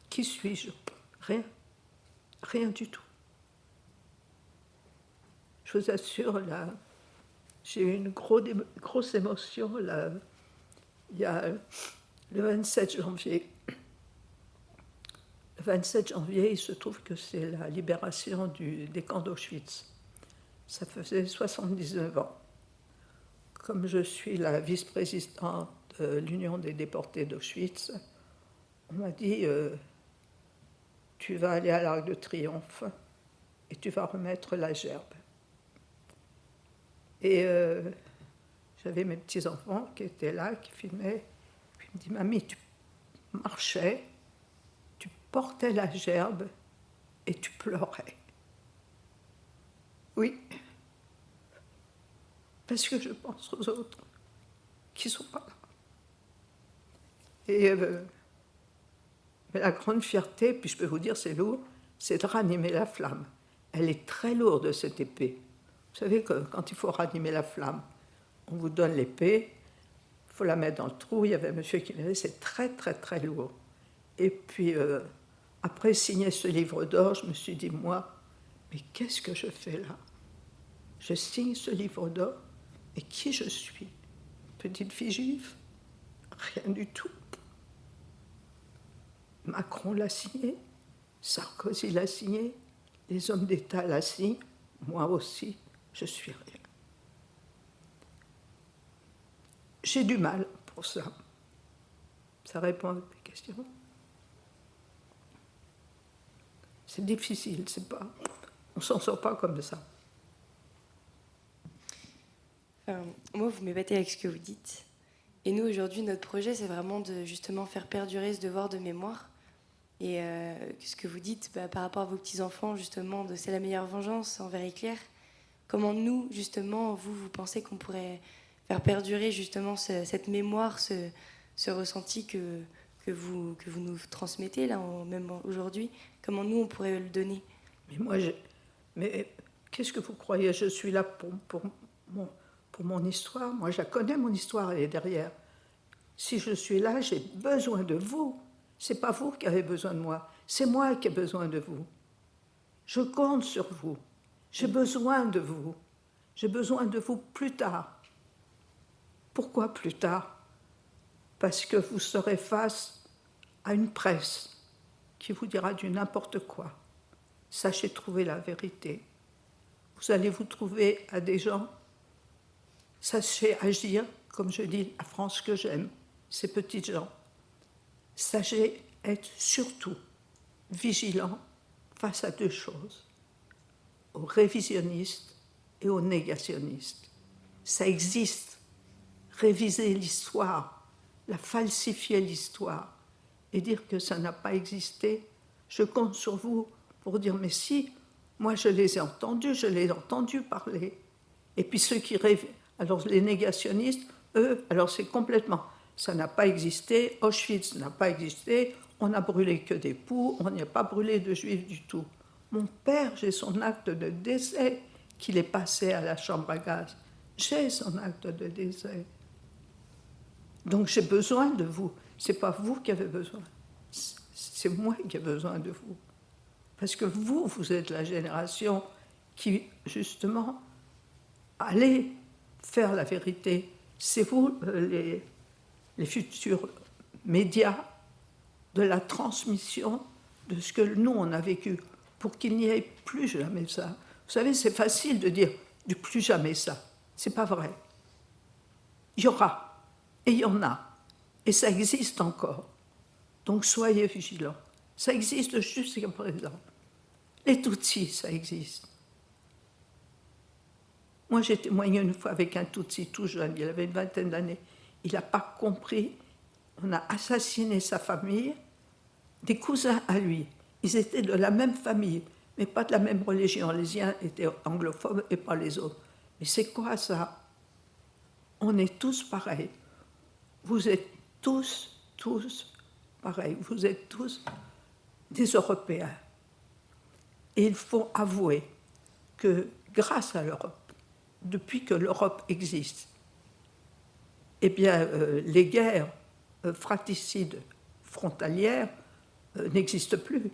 Qui suis-je? Rien. Rien du tout. Je vous assure, là, j'ai eu une grosse émotion là, il y a le 27 janvier. Le 27 janvier, il se trouve que c'est la libération des camps d'Auschwitz. Ça faisait 79 ans. Comme je suis la vice-présidente de l'Union des déportés d'Auschwitz, on m'a dit tu vas aller à l'Arc de Triomphe et tu vas remettre la gerbe. Et j'avais mes petits-enfants qui étaient là, qui filmaient. Puis il me dit, mamie, tu marchais, tu portais la gerbe et tu pleurais. Oui, parce que je pense aux autres qui ne sont pas là. Et mais la grande fierté, puis je peux vous dire, c'est lourd, c'est de ranimer la flamme. Elle est très lourde, cette épée. Vous savez que quand il faut ranimer la flamme, on vous donne l'épée, il faut la mettre dans le trou. Il y avait un monsieur qui me disait, c'est très, très, très lourd. Et puis, après signer ce livre d'or, je me suis dit, moi, mais qu'est-ce que je fais là? Je signe ce livre d'or, et qui je suis? Petite fille juive? Rien du tout. Macron l'a signé, Sarkozy l'a signé, les hommes d'État l'a signé, moi aussi, je suis rien. J'ai du mal pour ça. Ça répond à votre question? C'est difficile, c'est pas. On s'en sort pas comme ça. Moi, vous m'épatez avec ce que vous dites. Et nous, aujourd'hui, notre projet, c'est vraiment de justement faire perdurer ce devoir de mémoire. Et ce que vous dites par rapport à vos petits-enfants, justement, de c'est la meilleure vengeance envers Hitler. Comment nous, justement, vous pensez qu'on pourrait faire perdurer justement cette mémoire, ce ressenti que vous nous transmettez, là, même aujourd'hui? Comment nous, on pourrait le donner? Mais qu'est-ce que vous croyez? Je suis là pour mon histoire. Moi, je connais, mon histoire, elle est derrière. Si je suis là, j'ai besoin de vous. C'est pas vous qui avez besoin de moi, c'est moi qui ai besoin de vous. Je compte sur vous. J'ai besoin de vous. J'ai besoin de vous plus tard. Pourquoi plus tard? Parce que vous serez face à une presse qui vous dira du n'importe quoi. Sachez trouver la vérité. Vous allez vous trouver à des gens. Sachez agir, comme je dis, la France que j'aime, ces petites gens. Sachez être surtout vigilant face à deux choses, aux révisionnistes et aux négationnistes. Ça existe. Réviser l'histoire, la falsifier l'histoire et dire que ça n'a pas existé, je compte sur vous pour dire mais si, moi je les ai entendus parler. Et puis ceux qui rêvent, alors les négationnistes, eux, alors c'est complètement, ça n'a pas existé, Auschwitz n'a pas existé, on n'a brûlé que des poux, on n'y a pas brûlé de juifs du tout. Mon père, j'ai son acte de décès qu'il est passé à la chambre à gaz. J'ai son acte de décès. Donc j'ai besoin de vous. Ce n'est pas vous qui avez besoin, c'est moi qui ai besoin de vous. Parce que vous êtes la génération qui, justement, allez faire la vérité. C'est vous, les futurs médias, de la transmission de ce que nous, on a vécu, pour qu'il n'y ait plus jamais ça. Vous savez, c'est facile de dire du plus jamais ça. C'est pas vrai. Il y aura, et il y en a, et ça existe encore. Donc soyez vigilants. Ça existe jusqu'à présent. Les Tutsis, ça existe. Moi, j'ai témoigné une fois avec un Tutsi tout jeune, il avait une vingtaine d'années. Il n'a pas compris. On a assassiné sa famille, des cousins à lui. Ils étaient de la même famille, mais pas de la même religion. Les uns étaient anglophobes et pas les autres. Mais c'est quoi ça? On est tous pareils. Vous êtes tous pareils. Vous êtes tous des Européens. Et il faut avouer que grâce à l'Europe, depuis que l'Europe existe, eh bien, les guerres fratricides frontalières n'existent plus,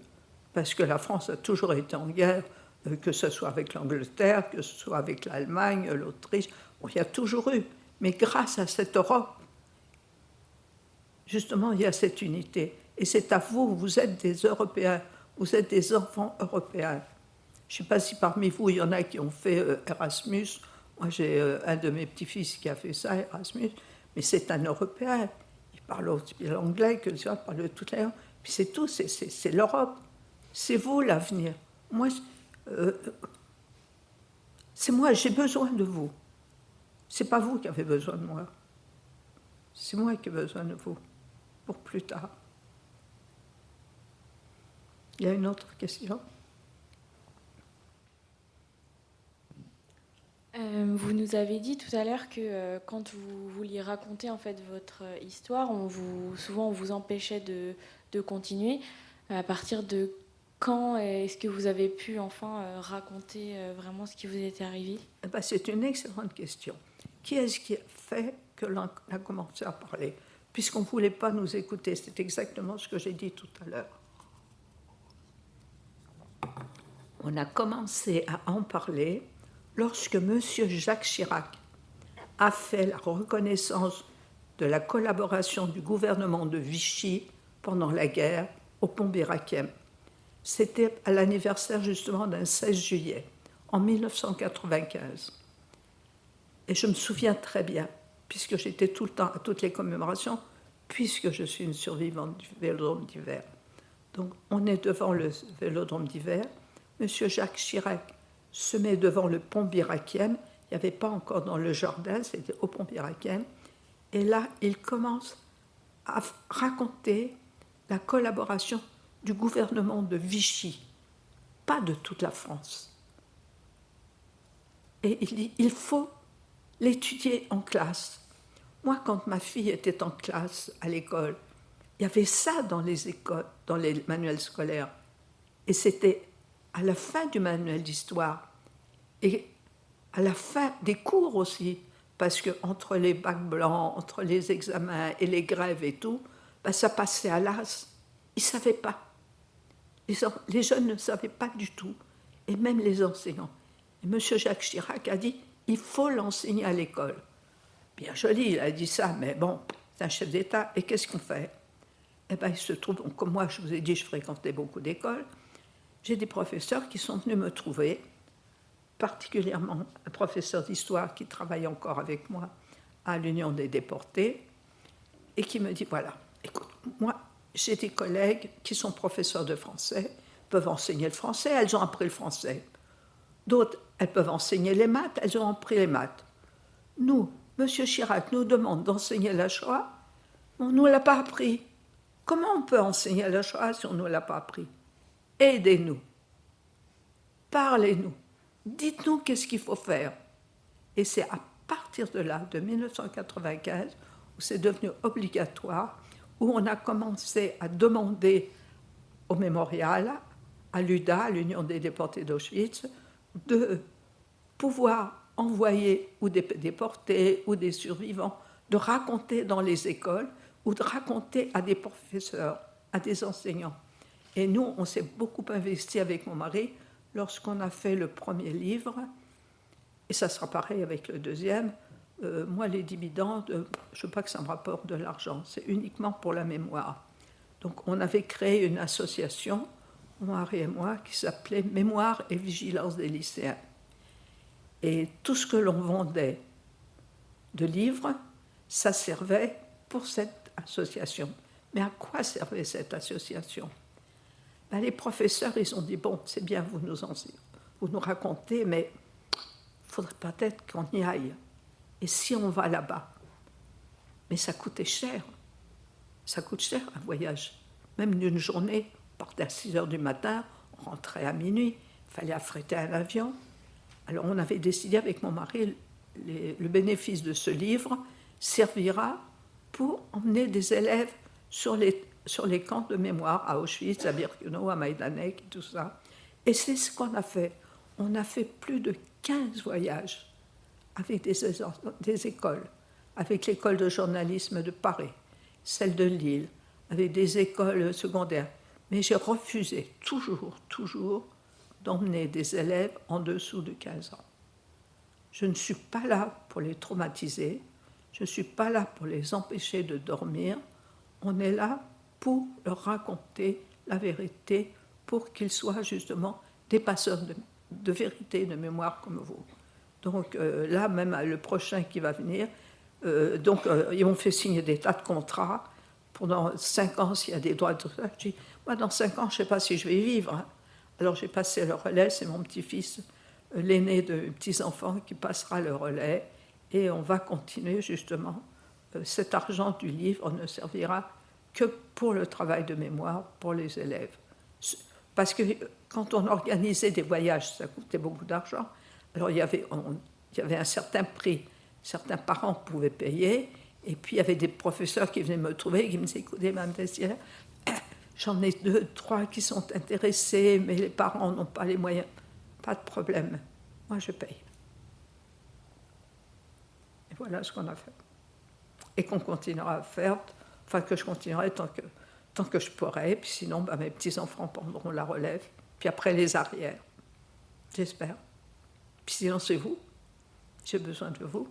parce que la France a toujours été en guerre, que ce soit avec l'Angleterre, que ce soit avec l'Allemagne, l'Autriche, bon, il y a toujours eu. Mais grâce à cette Europe, justement, il y a cette unité. Et c'est à vous, vous êtes des Européens, vous êtes des enfants européens. Je ne sais pas si parmi vous, il y en a qui ont fait Erasmus. Moi, j'ai un de mes petits-fils qui a fait ça, Erasmus, mais c'est un Européen. Il parle aussi l'anglais, que il parle toutes les langues. Puis c'est tout, c'est l'Europe. C'est vous l'avenir. Moi, c'est moi, j'ai besoin de vous. C'est pas vous qui avez besoin de moi. C'est moi qui ai besoin de vous, pour plus tard. Il y a une autre question? Vous nous avez dit tout à l'heure que quand vous vouliez raconter en fait votre histoire, souvent on vous empêchait de continuer. À partir de quand est-ce que vous avez pu enfin raconter vraiment ce qui vous était arrivé? C'est une excellente question. Qui est-ce qui a fait que l'on a commencé à parler? Puisqu'on ne voulait pas nous écouter, c'est exactement ce que j'ai dit tout à l'heure. On a commencé à en parler lorsque M. Jacques Chirac a fait la reconnaissance de la collaboration du gouvernement de Vichy pendant la guerre au pont Birakem. C'était à l'anniversaire justement d'un 16 juillet, en 1995. Et je me souviens très bien, puisque j'étais tout le temps à toutes les commémorations, puisque je suis une survivante du Vélodrome d'hiver. Donc on est devant le Vélodrome d'hiver, M. Jacques Chirac se met devant le pont Birakem, il n'y avait pas encore dans le jardin, c'était au pont Birakem, Et là, il commence à raconter la collaboration du gouvernement de Vichy, pas de toute la France. Et il dit, il faut l'étudier en classe. Moi, quand ma fille était en classe à l'école, il y avait ça dans les écoles, dans les manuels scolaires. Et c'était à la fin du manuel d'histoire et à la fin des cours aussi, parce qu'entre les bacs blancs, entre les examens et les grèves et tout, ben ça passait à l'as. Ils ne savaient pas. Les jeunes ne savaient pas du tout, et même les enseignants. Et M. Jacques Chirac a dit, il faut l'enseigner à l'école. Bien joli, il a dit ça, mais bon, c'est un chef d'État, et qu'est-ce qu'on fait? Eh bien, il se trouve, donc, comme moi, je vous ai dit, je fréquentais beaucoup d'écoles, j'ai des professeurs qui sont venus me trouver, particulièrement un professeur d'histoire qui travaille encore avec moi à l'Union des déportés, et qui me dit, voilà, écoute, moi, j'ai des collègues qui sont professeurs de français, peuvent enseigner le français, elles ont appris le français. D'autres, elles peuvent enseigner les maths, elles ont appris les maths. Nous, M. Chirac nous demande d'enseigner la Shoah, on ne nous l'a pas appris. Comment on peut enseigner la Shoah si on ne nous l'a pas appris? Aidez-nous. Parlez-nous. Dites-nous qu'est-ce qu'il faut faire. Et c'est à partir de là, de 1995, où c'est devenu obligatoire, où on a commencé à demander au mémorial, à l'UDA, l'Union des déportés d'Auschwitz, de pouvoir envoyer ou des déportés ou des survivants, de raconter dans les écoles ou de raconter à des professeurs, à des enseignants. Et nous, on s'est beaucoup investi avec mon mari lorsqu'on a fait le premier livre, et ça sera pareil avec le deuxième. Moi, les dividendes, je ne veux pas que ça me rapporte de l'argent, c'est uniquement pour la mémoire. Donc, on avait créé une association, mon mari et moi, qui s'appelait Mémoire et Vigilance des lycéens. Et tout ce que l'on vendait de livres, ça servait pour cette association. Mais à quoi servait cette association? Ben, les professeurs, ils ont dit, bon, c'est bien, vous nous racontez, mais il faudrait peut-être qu'on y aille. Et si on va là-bas? Mais ça coûtait cher. Ça coûte cher, un voyage. Même d'une journée, on partait à 6 heures du matin, on rentrait à minuit, il fallait affréter un avion. Alors on avait décidé avec mon mari, le bénéfice de ce livre servira pour emmener des élèves sur les camps de mémoire à Auschwitz, à Birkenau, à Majdanek, et tout ça. Et c'est ce qu'on a fait. On a fait plus de 15 voyages avec des écoles, avec l'école de journalisme de Paris, celle de Lille, avec des écoles secondaires. Mais j'ai refusé toujours d'emmener des élèves en dessous de 15 ans. Je ne suis pas là pour les traumatiser, je ne suis pas là pour les empêcher de dormir, on est là pour leur raconter la vérité, pour qu'ils soient justement des passeurs de vérité, de mémoire comme vous. Donc là, même le prochain qui va venir, ils m'ont fait signer des tas de contrats. Pendant 5 ans, s'il y a des droits de tout ça, je dis, moi, dans 5 ans, je ne sais pas si je vais vivre. Hein. Alors j'ai passé le relais, c'est mon petit-fils, l'aîné de petits-enfants, qui passera le relais. Et on va continuer, justement. Cet argent du livre ne servira que pour le travail de mémoire, pour les élèves. Parce que quand on organisait des voyages, ça coûtait beaucoup d'argent. Alors il y avait un certain prix. Certains parents pouvaient payer. Et puis il y avait des professeurs qui venaient me trouver et qui me disaient, écoutez, Mme Tessier, j'en ai 2, 3 qui sont intéressés, mais les parents n'ont pas les moyens. Pas de problème. Moi, je paye. Et voilà ce qu'on a fait. Et qu'on continuera à faire, enfin que je continuerai tant que je pourrai. Puis sinon, mes petits-enfants prendront la relève. Puis après, les arrières. J'espère. Puis sinon, c'est vous. J'ai besoin de vous.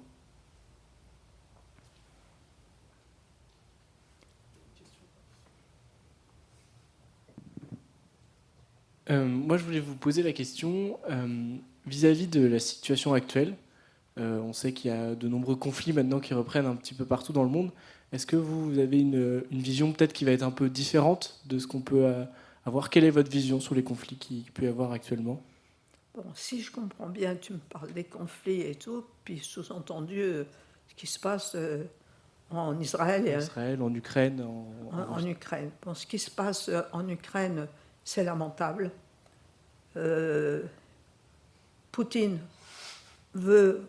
Moi, je voulais vous poser la question vis-à-vis de la situation actuelle. On sait qu'il y a de nombreux conflits maintenant qui reprennent un petit peu partout dans le monde. Est-ce que vous avez une vision peut-être qui va être un peu différente de ce qu'on peut avoir? Quelle est votre vision sur les conflits qu'il peut y avoir actuellement? Bon, si je comprends bien, tu me parles des conflits et tout, puis sous-entendu, ce qui se passe en Israël et En Israël, en Ukraine, en Ukraine. Bon, ce qui se passe en Ukraine, c'est lamentable. Poutine veut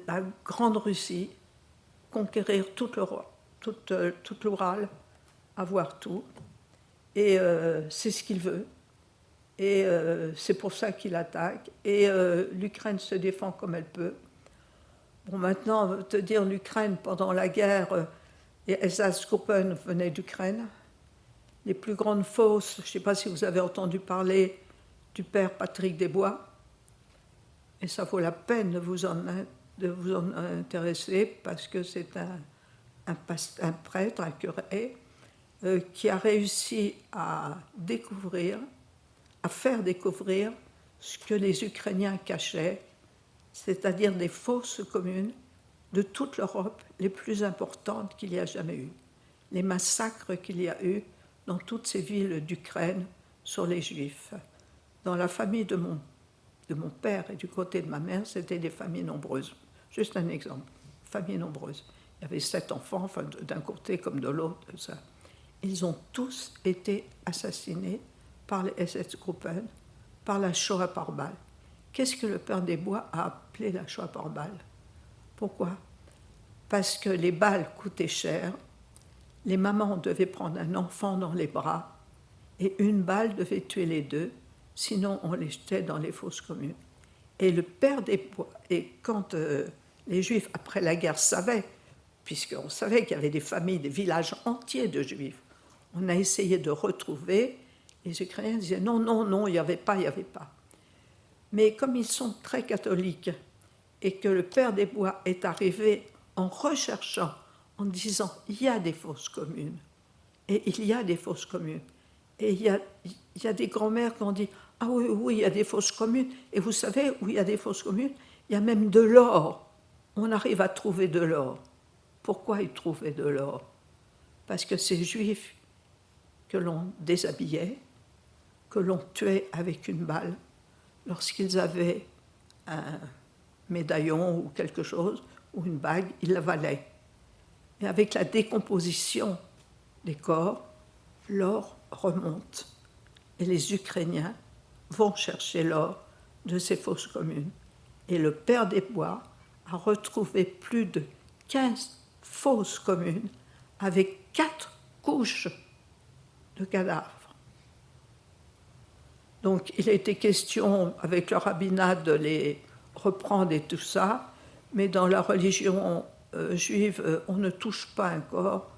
la grande Russie, conquérir toute l'Europe, toute l'Oural, avoir tout. Et c'est ce qu'il veut. Et c'est pour ça qu'il attaque. Et l'Ukraine se défend comme elle peut. Bon, maintenant, on va te dire, l'Ukraine, pendant la guerre, les SS-Gruppen venaient d'Ukraine. Les plus grandes fosses, je ne sais pas si vous avez entendu parler du père Patrick Desbois, et ça vaut la peine de vous en intéresser, parce que c'est un prêtre, un curé, qui a réussi à faire découvrir ce que les Ukrainiens cachaient, c'est-à-dire des fosses communes de toute l'Europe, les plus importantes qu'il y a jamais eu. Les massacres qu'il y a eu dans toutes ces villes d'Ukraine sur les Juifs. Dans la famille de mon père et du côté de ma mère, c'était des familles nombreuses. Juste un exemple, familles nombreuses. Il y avait 7 enfants, enfin, d'un côté comme de l'autre. Ça. Ils ont tous été assassinés par les SS-Gruppen, par la Shoah par balle. Qu'est-ce que le père Desbois a appelé la Shoah par balle? Pourquoi? Parce que les balles coûtaient cher, les mamans devaient prendre un enfant dans les bras, et une balle devait tuer les deux, sinon on les jetait dans les fosses communes. Et le père Desbois, et quand les Juifs, après la guerre, savaient, puisqu'on savait qu'il y avait des familles, des villages entiers de Juifs, on a essayé de retrouver, les Ukrainiens disaient non, non, non, il n'y avait pas, il n'y avait pas. Mais comme ils sont très catholiques, et que le père Desbois est arrivé en recherchant, en disant il y a des fosses communes, et il y a des fosses communes, et il y a des grands-mères qui ont dit ah oui, oui, il y a des fosses communes, et vous savez où il y a des fosses communes, il y a même de l'or, on arrive à trouver de l'or. Pourquoi ils trouvaient de l'or? Parce que ces Juifs que l'on déshabillait, que l'on tuait avec une balle, lorsqu'ils avaient un médaillon ou quelque chose, ou une bague, ils l'avalaient. Et avec la décomposition des corps, l'or remonte. Et les Ukrainiens vont chercher l'or de ces fosses communes. Et le père Desbois a retrouvé plus de 15 fosses communes avec 4 couches de cadavres. Donc il a été question avec le rabbinat de les reprendre et tout ça, mais dans la religion juive, on ne touche pas un corps,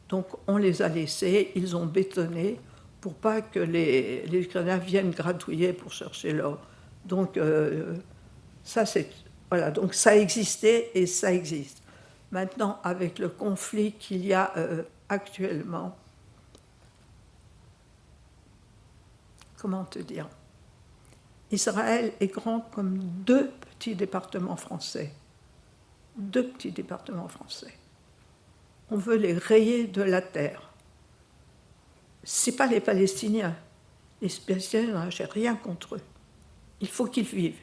donc on les a laissés, ils ont bétonné pour pas que les Ukrainiens viennent gratouiller pour chercher l'or. Donc ça c'est voilà, donc ça existait et ça existe. Maintenant, avec le conflit qu'il y a actuellement, comment te dire? Israël est grand comme 2 petits départements français. 2 petits départements français. On veut les rayer de la terre. Ce n'est pas les Palestiniens. Les Palestiniens, je n'ai rien contre eux. Il faut qu'ils vivent.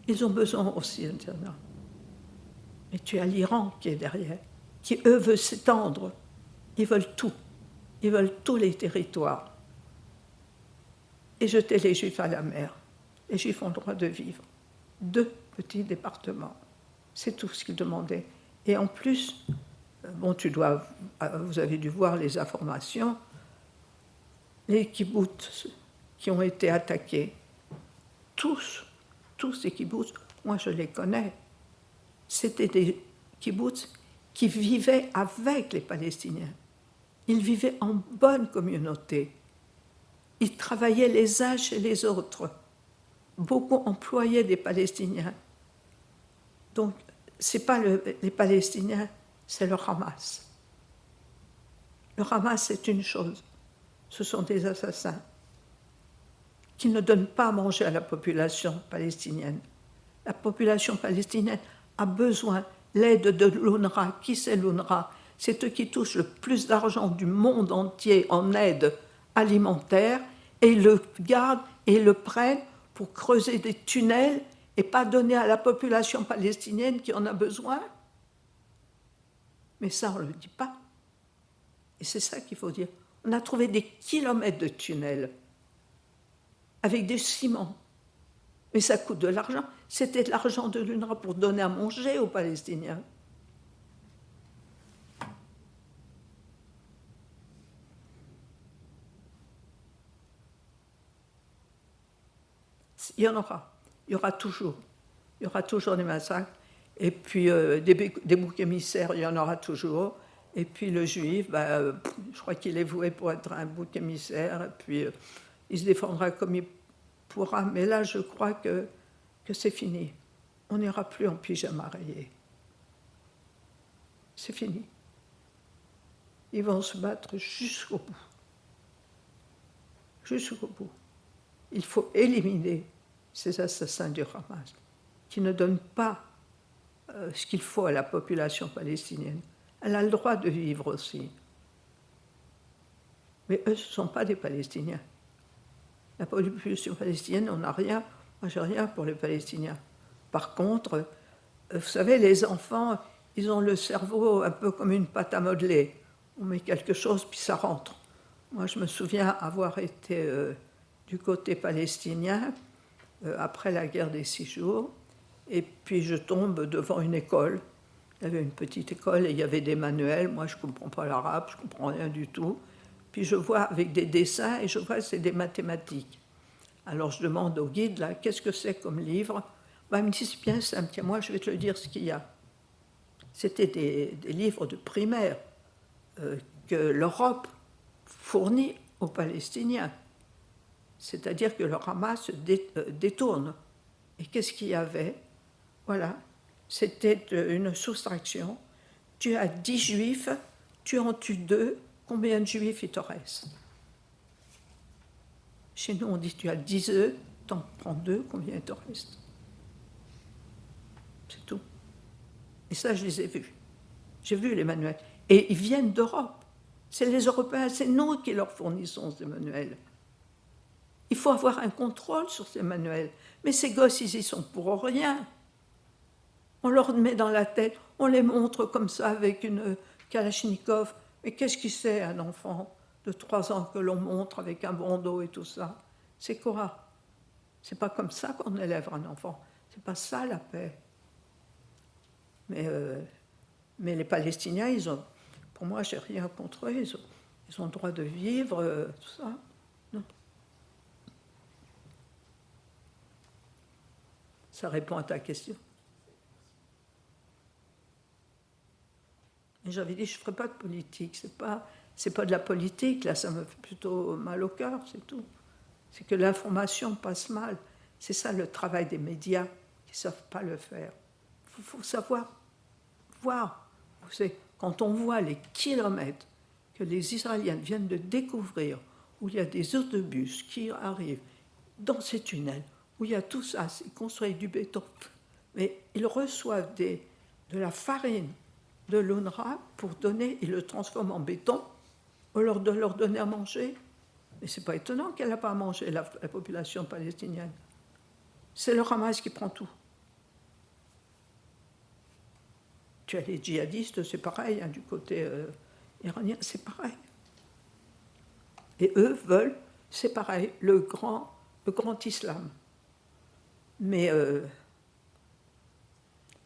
Ils ont besoin aussi d'Internet. Mais tu as l'Iran qui est derrière, qui, eux, veut s'étendre. Ils veulent tout. Ils veulent tous les territoires. Et jeter les Juifs à la mer. Les Juifs ont le droit de vivre. 2 petits départements. C'est tout ce qu'ils demandaient. Et en plus, bon, vous avez dû voir les informations, les kibboutz qui ont été attaqués, tous ces kibboutz, moi je les connais, c'était des kibboutz qui vivaient avec les Palestiniens. Ils vivaient en bonne communauté. Ils travaillaient les uns chez les autres. Beaucoup employaient des Palestiniens. Donc, ce n'est pas les Palestiniens, c'est le Hamas. Le Hamas, c'est une chose. Ce sont des assassins qui ne donnent pas à manger à la population palestinienne. La population palestinienne a besoin de l'aide de l'UNRWA. Qui c'est l'UNRWA? C'est eux qui touchent le plus d'argent du monde entier en aide alimentaire, et ils le gardent et ils le prennent pour creuser des tunnels et pas donner à la population palestinienne qui en a besoin. Mais ça, on ne le dit pas. Et c'est ça qu'il faut dire. On a trouvé des kilomètres de tunnels avec des ciments. Mais ça coûte de l'argent. C'était de l'argent de l'UNRWA pour donner à manger aux Palestiniens. Il y en aura. Il y aura toujours. Il y aura toujours des massacres. Et puis des boucs émissaires, il y en aura toujours. Et puis le juif, je crois qu'il est voué pour être un bouc émissaire. Et puis il se défendra comme il pourra. Mais là, je crois que c'est fini. On n'ira plus en pyjama rayé. C'est fini. Ils vont se battre jusqu'au bout. Jusqu'au bout. Il faut éliminer ces assassins du Hamas qui ne donnent pas ce qu'il faut à la population palestinienne. Elle a le droit de vivre aussi. Mais eux, ce ne sont pas des Palestiniens. La population palestinienne, on n'a rien. Moi, j'ai rien pour les Palestiniens. Par contre, vous savez, les enfants, ils ont le cerveau un peu comme une pâte à modeler. On met quelque chose, puis ça rentre. Moi, je me souviens avoir été du côté palestinien après la guerre des 6 jours, et puis je tombe devant une école. Il y avait une petite école et il y avait des manuels. Moi, je ne comprends pas l'arabe, je ne comprends rien du tout. Puis je vois avec des dessins et je vois que c'est des mathématiques. Alors je demande au guide, là, qu'est-ce que c'est comme livre? Il me dit, c'est bien simple, tiens, moi je vais te le dire ce qu'il y a. C'était des livres de primaire que l'Europe fournit aux Palestiniens. C'est-à-dire que le Hamas se détourne. Et qu'est-ce qu'il y avait? Voilà, c'était une soustraction. Tu as 10 juifs, tu en tues 2, combien de juifs il te reste? Chez nous, on dit tu as 10 œufs, tu en prends 2, combien il te reste? C'est tout. Et ça, je les ai vus. J'ai vu les manuels. Et ils viennent d'Europe. C'est les Européens, c'est nous qui leur fournissons ces manuels. Il faut avoir un contrôle sur ces manuels. Mais ces gosses, ils y sont pour rien. On leur met dans la tête, on les montre comme ça avec une Kalachnikov. Mais qu'est-ce qu'il sait, un enfant de 3 ans que l'on montre avec un bandeau et tout ça? C'est quoi? C'est pas comme ça qu'on élève un enfant. C'est pas ça la paix. Mais les Palestiniens, ils ont, pour moi, j'ai rien contre eux. Ils ont le droit de vivre, tout ça. Non. Ça répond à ta question. Et j'avais dit, je ne ferai pas de politique. C'est pas de la politique, là, ça me fait plutôt mal au cœur, c'est tout. C'est que l'information passe mal. C'est ça le travail des médias qui ne savent pas le faire. Il faut savoir voir. Vous savez, quand on voit les kilomètres que les Israéliens viennent de découvrir, où il y a des autobus qui arrivent dans ces tunnels, où il y a tout ça, c'est construit du béton, mais ils reçoivent de la farine de l'UNRWA pour donner, ils le transforment en béton, au lieu de leur donner à manger. Mais ce n'est pas étonnant qu'elle n'a pas à manger, la population palestinienne. C'est le Hamas qui prend tout. Tu as les djihadistes, c'est pareil, hein, du côté iranien, c'est pareil. Et eux veulent, c'est pareil, le grand islam. Mais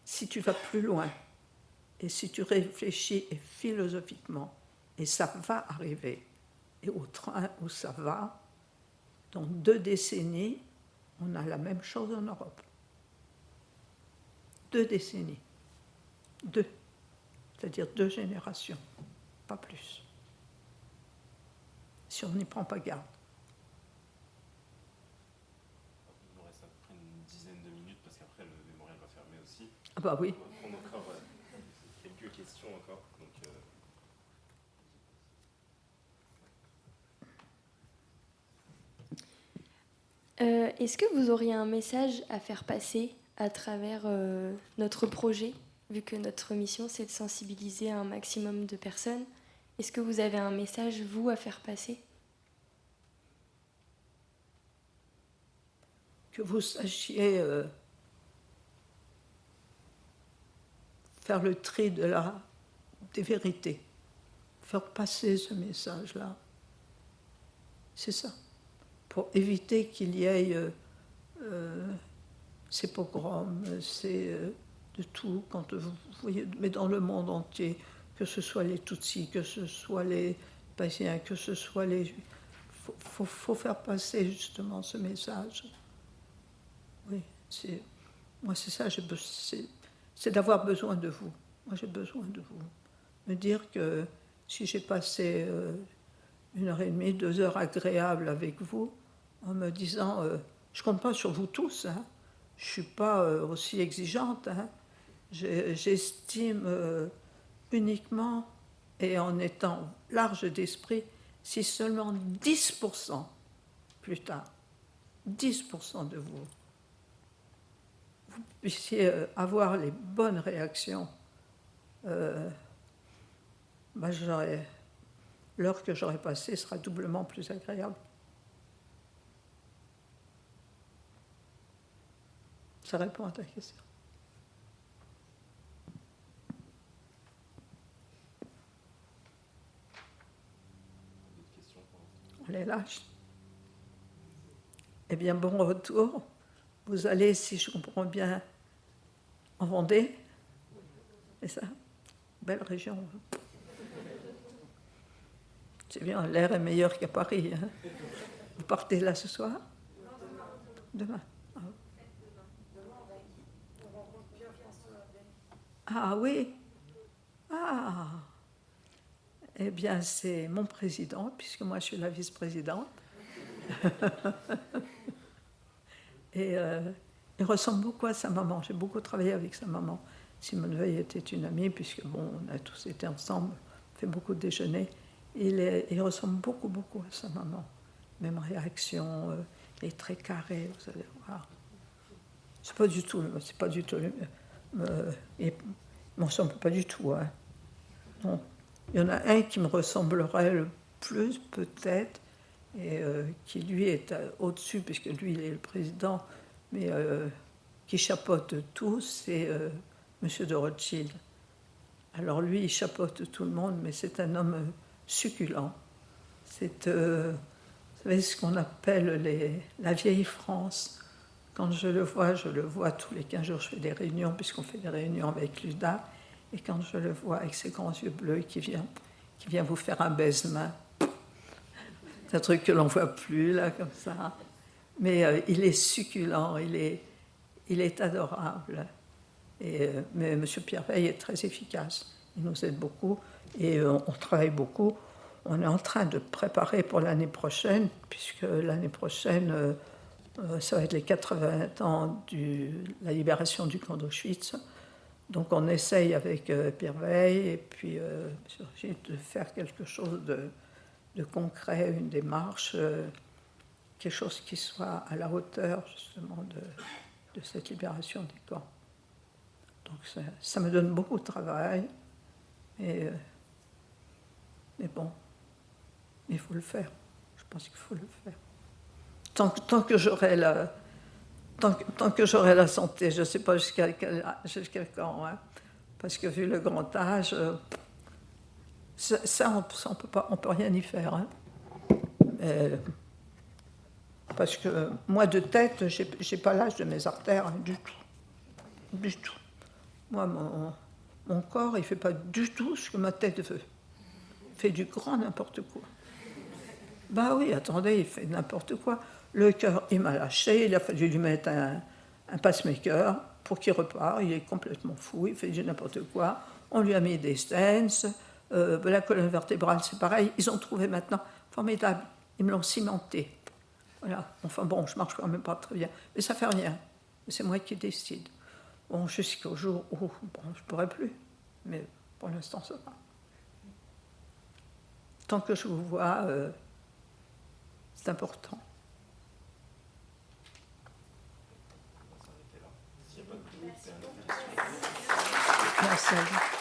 si tu vas plus loin, et si tu réfléchis philosophiquement, et ça va arriver, et au train où ça va, dans 2 décennies, on a la même chose en Europe. 2 décennies. 2. C'est-à-dire 2 générations, pas plus. Si on n'y prend pas garde. Il nous reste à peu près une dizaine de minutes parce qu'après le mémorial va fermer aussi. Ah bah oui. On va prendre encore quelques questions encore. Donc, Est-ce que vous auriez un message à faire passer à travers notre projet, vu que notre mission c'est de sensibiliser un maximum de personnes? Est-ce que vous avez un message, vous, à faire passer? Que vous sachiez faire le tri de des vérités. Faire passer ce message-là. C'est ça. Pour éviter qu'il y ait ces pogroms, de tout, quand vous voyez, mais dans le monde entier, que ce soit les Tutsis, que ce soit les Païens, que ce soit les Juifs. Faut faire passer justement ce message. Oui, moi c'est ça, c'est d'avoir besoin de vous. Moi j'ai besoin de vous. Me dire que si j'ai passé 1h30, 2 heures agréables avec vous, en me disant, je compte pas sur vous tous, hein, je suis pas aussi exigeante, hein, j'estime uniquement, et en étant large d'esprit, si seulement 10% plus tard, 10% de vous puissiez avoir les bonnes réactions, l'heure que j'aurai passée sera doublement plus agréable. Ça répond à ta question. On les lâche. Eh bien, bon retour. Vous allez, si je comprends bien, en Vendée. C'est ça? Belle région. C'est bien, l'air est meilleur qu'à Paris. Hein. Vous partez là ce soir? Demain. Ah oui. Ah. Eh bien, c'est mon président, puisque moi je suis la vice-présidente. Et il ressemble beaucoup à sa maman. J'ai beaucoup travaillé avec sa maman. Simone Veil était une amie, puisque bon, on a tous été ensemble, on fait beaucoup de déjeuners. Il ressemble beaucoup, beaucoup à sa maman. Même réaction, il est très carré, vous allez voir. C'est pas du tout il ne me ressemble pas du tout. Hein. Non. Il y en a un qui me ressemblerait le plus, peut-être, et qui lui est au-dessus, puisque lui, il est le président, mais qui chapeaute tout, c'est Monsieur de Rothschild. Alors lui, il chapeaute tout le monde, mais c'est un homme succulent. C'est, vous savez, ce qu'on appelle la vieille France. Quand je le vois tous les 15 jours, je fais des réunions, puisqu'on fait des réunions avec l'UDA, et quand je le vois avec ses grands yeux bleus qui vient vous faire un baise-main, c'est un truc que l'on ne voit plus, là, comme ça. Mais il est succulent, il est adorable. Mais M. Pierre Veil est très efficace. Il nous aide beaucoup et on travaille beaucoup. On est en train de préparer pour l'année prochaine, puisque l'année prochaine, ça va être les 80 ans de la libération du camp d'Auschwitz. Donc on essaye avec Pierre Veil et puis de faire quelque chose de concret, une démarche, quelque chose qui soit à la hauteur justement de cette libération des camps. Donc ça me donne beaucoup de travail, mais bon, il faut le faire. Je pense qu'il faut le faire. Tant que j'aurai la santé, je ne sais pas jusqu'à quand, hein, parce que vu le grand âge, ça on peut rien y faire. Hein. Parce que moi, de tête, j'ai pas l'âge de mes artères, hein, du tout. Moi, mon corps, il ne fait pas du tout ce que ma tête veut. Il fait du grand n'importe quoi. Bah oui, attendez, il fait n'importe quoi. Le cœur, il m'a lâché, il a fallu lui mettre un pacemaker pour qu'il repart. Il est complètement fou, il fait du n'importe quoi. On lui a mis des stents. La colonne vertébrale, c'est pareil. Ils ont trouvé maintenant, formidable, ils me l'ont cimenté. Voilà. Enfin bon, je ne marche quand même pas très bien. Mais ça ne fait rien. C'est moi qui décide. Bon, jusqu'au jour où bon, je ne pourrai plus. Mais pour l'instant, ça va. Tant que je vous vois, c'est important. Merci à vous.